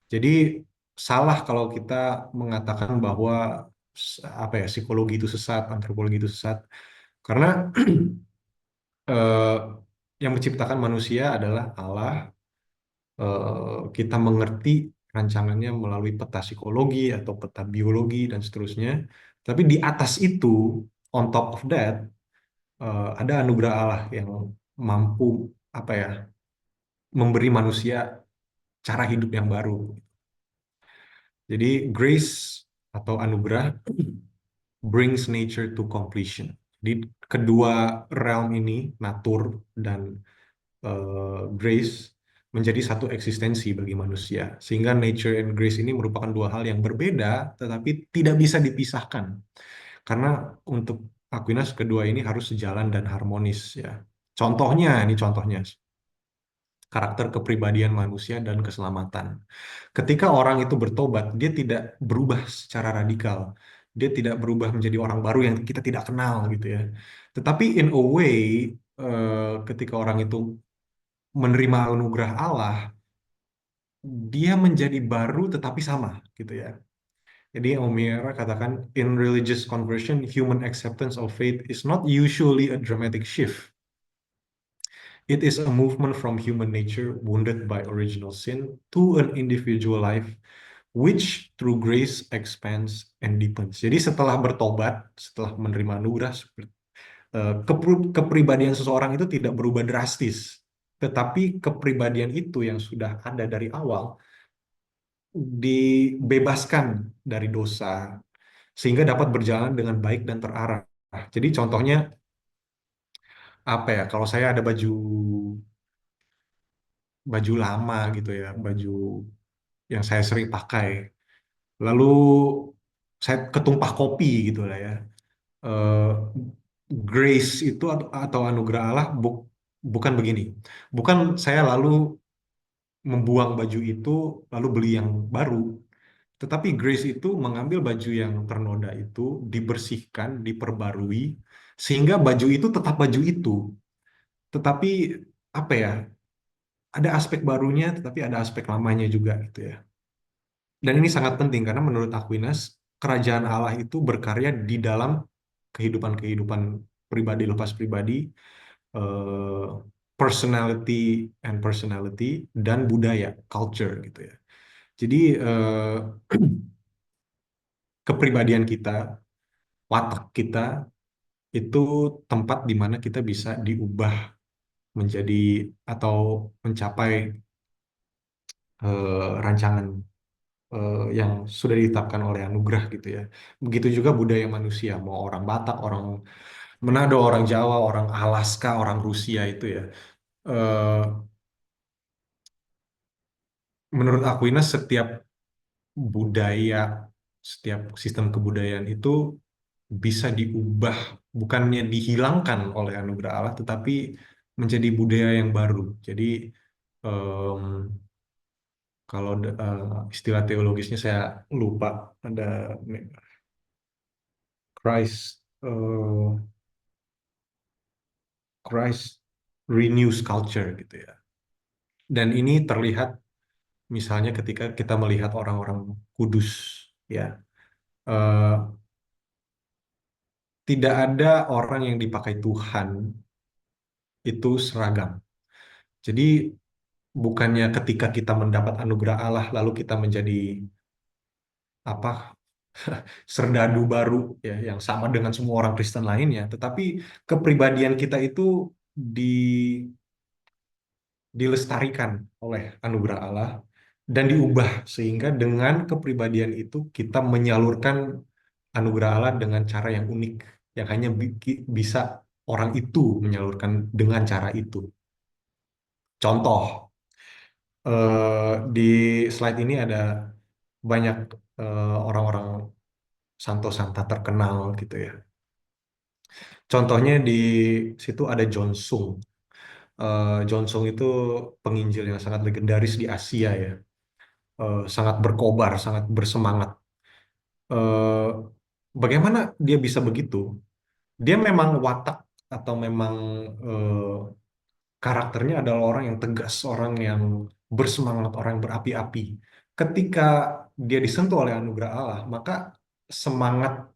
Jadi salah kalau kita mengatakan bahwa apa ya, psikologi itu sesat, antropologi itu sesat, karena eh, yang menciptakan manusia adalah Allah. Kita mengerti rancangannya melalui peta psikologi atau peta biologi dan seterusnya. Tapi di atas itu, on top of that, ada anugerah Allah yang mampu apa ya, memberi manusia cara hidup yang baru. Jadi grace atau anugerah brings nature to completion. Di kedua realm ini, natur dan grace menjadi satu eksistensi bagi manusia. Sehingga nature and grace ini merupakan dua hal yang berbeda, tetapi tidak bisa dipisahkan. Karena untuk Aquinas kedua ini harus sejalan dan harmonis ya. Contohnya, ini contohnya karakter kepribadian manusia dan keselamatan. Ketika orang itu bertobat, dia tidak berubah secara radikal. Dia tidak berubah menjadi orang baru yang kita tidak kenal gitu ya. Tetapi in a way, ketika orang itu menerima anugerah Allah, dia menjadi baru tetapi sama gitu ya. Jadi O'Meara katakan, in religious conversion, human acceptance of faith is not usually a dramatic shift. It is a movement from human nature wounded by original sin to an individual life which through grace expands and deepens. Jadi setelah bertobat, setelah menerima anugerah, kepribadian seseorang itu tidak berubah drastis. Tetapi kepribadian itu yang sudah ada dari awal dibebaskan dari dosa sehingga dapat berjalan dengan baik dan terarah. Jadi contohnya apa ya? Kalau saya ada baju baju lama gitu ya, baju yang saya sering pakai, lalu saya ketumpah kopi gitu lah ya. Eh, Grace itu atau anugerah Allah bukan begini. Bukan saya lalu membuang baju itu lalu beli yang baru. Tetapi grace itu mengambil baju yang ternoda itu, dibersihkan, diperbarui, sehingga baju itu tetap baju itu. Tetapi apa ya, ada aspek barunya, tetapi ada aspek lamanya juga gitu ya. Dan ini sangat penting karena menurut Aquinas, kerajaan Allah itu berkarya di dalam kehidupan-kehidupan pribadi lepas pribadi, eh, personality and personality, dan budaya, culture gitu ya. Jadi kepribadian kita, watak kita itu tempat di mana kita bisa diubah menjadi atau mencapai rancangan yang sudah ditetapkan oleh anugerah gitu ya. Begitu juga budaya manusia, mau orang Batak, orang Manado, orang Jawa, orang Alaska, orang Rusia itu ya. Eh, Menurut Aquinas setiap budaya, setiap sistem kebudayaan itu bisa diubah, bukannya dihilangkan oleh anugerah Allah, tetapi menjadi budaya yang baru. Jadi em, kalau istilah teologisnya saya lupa, ada Christ Christ renews culture gitu ya. Dan ini terlihat misalnya ketika kita melihat orang-orang kudus ya. Eh, Tidak ada orang yang dipakai Tuhan itu seragam. Jadi bukannya ketika kita mendapat anugerah Allah lalu kita menjadi apa serdadu baru ya yang sama dengan semua orang Kristen lainnya, tetapi kepribadian kita itu di dilestarikan oleh anugerah Allah dan diubah sehingga dengan kepribadian itu kita menyalurkan anugerah Allah dengan cara yang unik yang hanya bisa orang itu menyalurkan dengan cara itu. Contoh, di slide ini ada banyak orang-orang santo santa terkenal gitu ya. Contohnya di situ ada John Sung. John Sung itu penginjil yang sangat legendaris di Asia ya. Sangat berkobar, sangat bersemangat. Eh, Bagaimana dia bisa begitu? Dia memang watak atau memang eh, karakternya adalah orang yang tegas, orang yang bersemangat, orang yang berapi-api. Ketika dia disentuh oleh anugerah Allah, maka semangat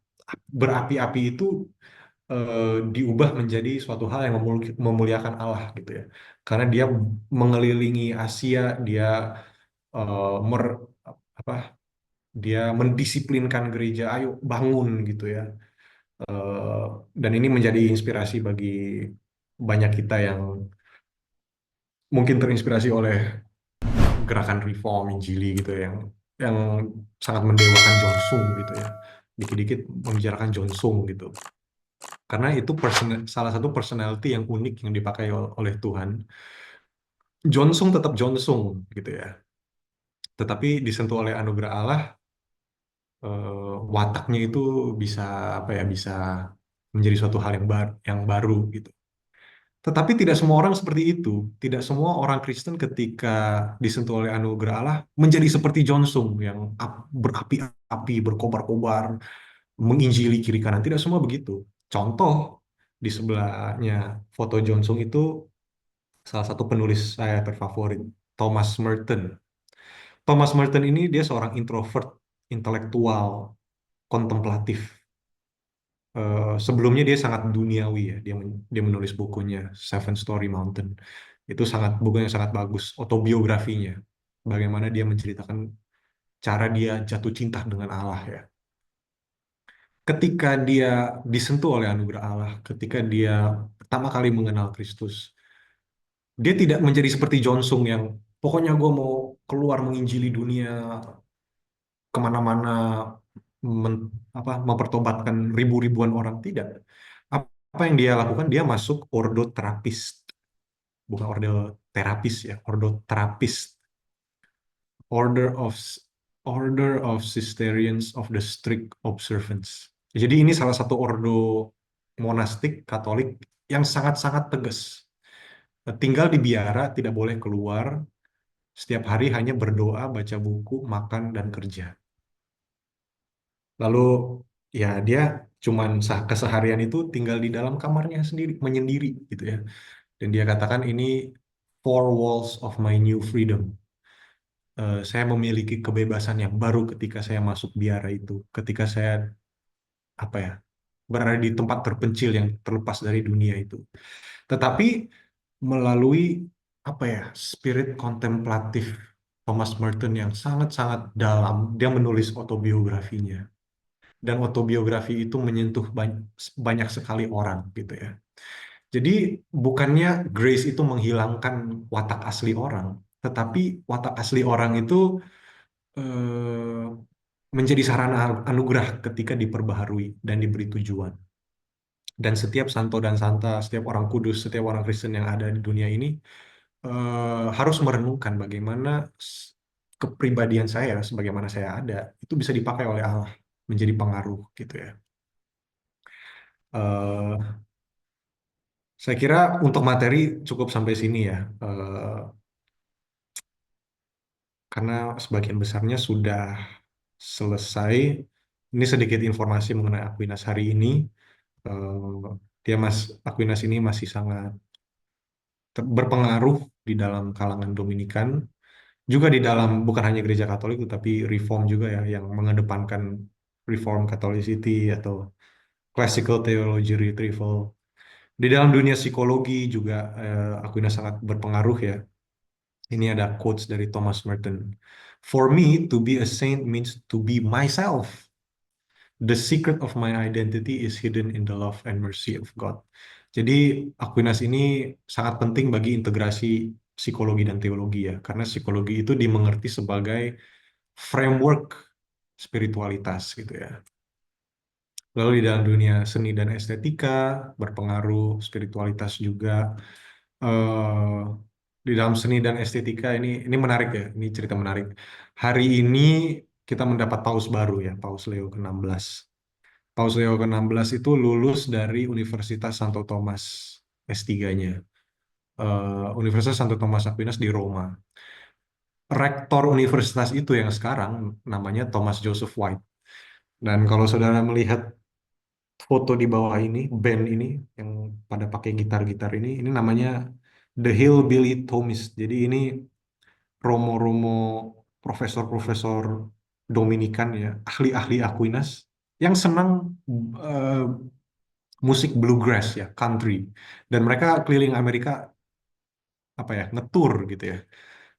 berapi-api itu diubah menjadi suatu hal yang memuliakan Allah gitu ya. Karena dia mengelilingi Asia, dia eh, mer, apa, dia mendisiplinkan gereja, ayo bangun gitu ya. Eh, dan ini menjadi inspirasi bagi banyak kita yang mungkin terinspirasi oleh gerakan reform Injili gitu ya, yang sangat mendewakan John Sung gitu ya. Dikit-dikit membicarakan John Sung gitu. Karena itu salah satu personality yang unik yang dipakai oleh Tuhan. John Sung tetap John Sung gitu ya. Tetapi disentuh oleh anugerah Allah, wataknya itu bisa apa ya, bisa menjadi suatu hal yang baru gitu. Tetapi tidak semua orang seperti itu. Tidak semua orang Kristen ketika disentuh oleh anugerah Allah menjadi seperti John Sung yang berapi-api, berkobar-kobar, menginjili kiri kanan. Tidak semua begitu. Contoh, di sebelahnya foto John Sung itu salah satu penulis saya terfavorit, Thomas Merton. Thomas Merton ini dia seorang introvert, intelektual, kontemplatif. Sebelumnya dia sangat duniawi ya. Dia menulis bukunya Seven Story Mountain. Itu bukunya sangat bagus, autobiografinya. Bagaimana dia menceritakan cara dia jatuh cinta dengan Allah ya. Ketika dia disentuh oleh anugerah Allah, ketika dia pertama kali mengenal Kristus, dia tidak menjadi seperti John Sung yang pokoknya gue mau keluar menginjili dunia kemana-mana, mempertobatkan ribu-ribuan orang. Tidak. Apa yang dia lakukan? Dia masuk ordo terapis, bukan ordo terapis ya, ordo terapis, Order of Order of Cistercians of the Strict Observance. Jadi ini salah satu ordo monastik Katolik yang sangat-sangat tegas. Tinggal di biara, tidak boleh keluar, setiap hari hanya berdoa, baca buku, makan, dan kerja. Lalu ya dia cuman keseharian itu tinggal di dalam kamarnya sendiri, menyendiri gitu ya. Dan dia katakan ini four walls of my new freedom. Saya memiliki kebebasan yang baru ketika saya masuk biara itu, ketika saya apa ya berada di tempat terpencil yang terlepas dari dunia itu. Tetapi melalui apa ya spirit kontemplatif Thomas Merton yang sangat-sangat dalam, dia menulis autobiografinya dan autobiografi itu menyentuh banyak sekali orang gitu ya. Jadi bukannya grace itu menghilangkan watak asli orang, tetapi watak asli orang itu eh, menjadi sarana anugerah ketika diperbaharui dan diberi tujuan. Dan setiap santo dan santa, setiap orang kudus, setiap orang Kristen yang ada di dunia ini harus merenungkan bagaimana kepribadian saya, sebagaimana saya ada, itu bisa dipakai oleh Allah menjadi pengaruh gitu ya. Eh, saya kira untuk materi cukup sampai sini ya, karena sebagian besarnya sudah selesai. Ini sedikit informasi mengenai Aquinas hari ini. Aquinas ini masih sangat berpengaruh di dalam kalangan Dominikan, juga di dalam bukan hanya gereja Katolik, tapi Reform juga ya, yang mengedepankan Reform Catholicity atau Classical Theology Retrieval. Di dalam dunia psikologi juga Aquinas sangat berpengaruh ya. Ini ada quotes dari Thomas Merton. For me, to be a saint means to be myself. The secret of my identity is hidden in the love and mercy of God. Jadi Aquinas ini sangat penting bagi integrasi psikologi dan teologi ya, karena psikologi itu dimengerti sebagai framework spiritualitas gitu ya. Lalu di dalam dunia seni dan estetika berpengaruh spiritualitas juga. Eh, di dalam seni dan estetika ini menarik ya. Ini cerita menarik. Hari ini kita mendapat paus baru ya, Paus Leo ke-16. Paus Leo ke-16 itu lulus dari Universitas Santo Thomas S3-nya. Universitas Santo Thomas Aquinas di Roma. Rektor universitas itu yang sekarang namanya Thomas Joseph White. Dan kalau saudara melihat foto di bawah ini, band ini yang pada pakai gitar-gitar ini namanya The Hillbilly Thomists. Jadi ini romo-romo profesor-profesor Dominikan ya, ahli-ahli Aquinas yang senang eh, musik bluegrass ya, country. Dan mereka keliling Amerika apa ya, ngetur gitu ya.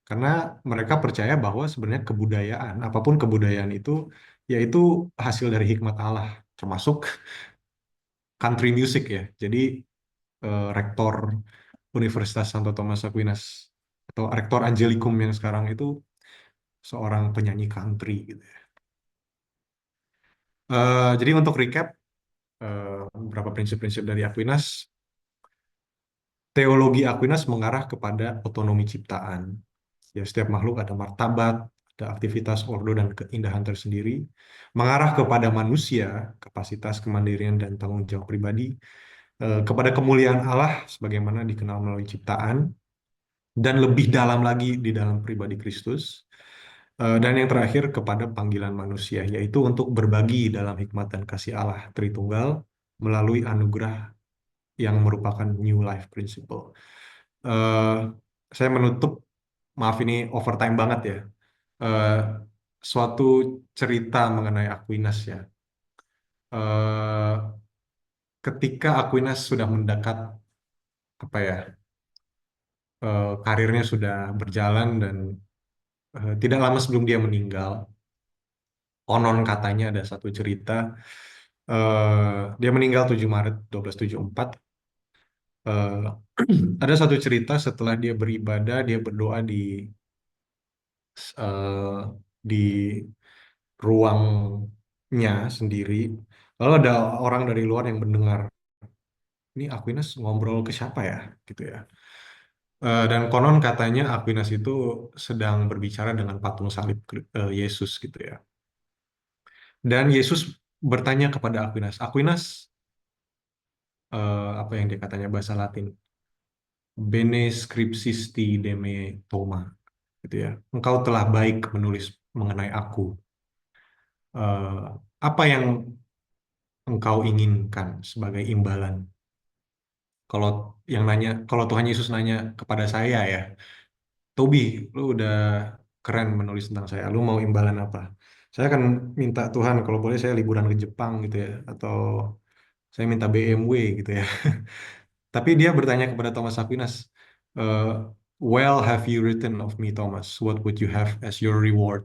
Karena mereka percaya bahwa sebenarnya kebudayaan, apapun kebudayaan itu, yaitu hasil dari hikmat Allah, termasuk country music ya. Jadi rektor Universitas Santo Thomas Aquinas atau rektor Angelicum yang sekarang itu seorang penyanyi country gitu ya. Jadi untuk recap beberapa prinsip-prinsip dari Aquinas, teologi Aquinas mengarah kepada otonomi ciptaan. Ya, setiap makhluk ada martabat, ada aktivitas ordo dan keindahan tersendiri, mengarah kepada manusia, kapasitas kemandirian dan tanggung jawab pribadi, kepada kemuliaan Allah sebagaimana dikenal melalui ciptaan, dan lebih dalam lagi di dalam pribadi Kristus. Dan yang terakhir kepada panggilan manusia, yaitu untuk berbagi dalam hikmat dan kasih Allah Tritunggal melalui anugerah yang merupakan New Life Principle. Eh, saya menutup, maaf ini overtime banget ya, eh, suatu cerita mengenai Aquinas ya. Eh, Ketika Aquinas sudah mendekat apa ya, karirnya sudah berjalan dan tidak lama sebelum dia meninggal, konon katanya ada satu cerita, dia meninggal 7 Maret 1274. Eh, ada satu cerita setelah dia beribadah, dia berdoa di ruangnya sendiri. Lalu ada orang dari luar yang mendengar, ini Aquinas ngobrol ke siapa ya, gitu ya. Dan konon katanya Aquinas itu sedang berbicara dengan patung salib Yesus gitu ya. Dan Yesus bertanya kepada Aquinas, Aquinas, apa yang dia katanya bahasa Latin, Bene scripsisti deme Toma, gitu ya. Engkau telah baik menulis mengenai aku. Eh, Apa yang engkau inginkan sebagai imbalan? Kalau kalau Tuhan Yesus nanya kepada saya ya, Tobi, lu udah keren menulis tentang saya. Lu mau imbalan apa? Saya akan minta Tuhan kalau boleh saya liburan ke Jepang gitu ya, atau saya minta BMW gitu ya. Tapi dia bertanya kepada Thomas Aquinas, eh, well, have you written of me, Thomas? What would you have as your reward?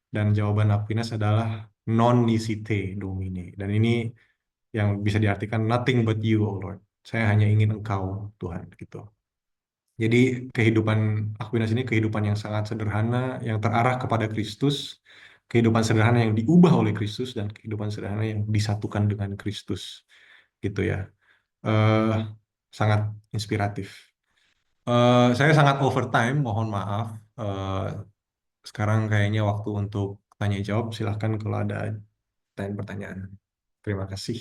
Dan jawaban Aquinas adalah non nicete Domine. Dan ini yang bisa diartikan nothing but you, O Lord. Saya hanya ingin Engkau, Tuhan, gitu. Jadi kehidupan Aquinas ini kehidupan yang sangat sederhana, yang terarah kepada Kristus, kehidupan sederhana yang diubah oleh Kristus, dan kehidupan sederhana yang disatukan dengan Kristus, gitu ya. eh Sangat inspiratif. Saya sangat overtime, mohon maaf. Eh, Sekarang kayaknya waktu untuk tanya jawab. Silahkan kalau ada pertanyaan-pertanyaan. Terima kasih.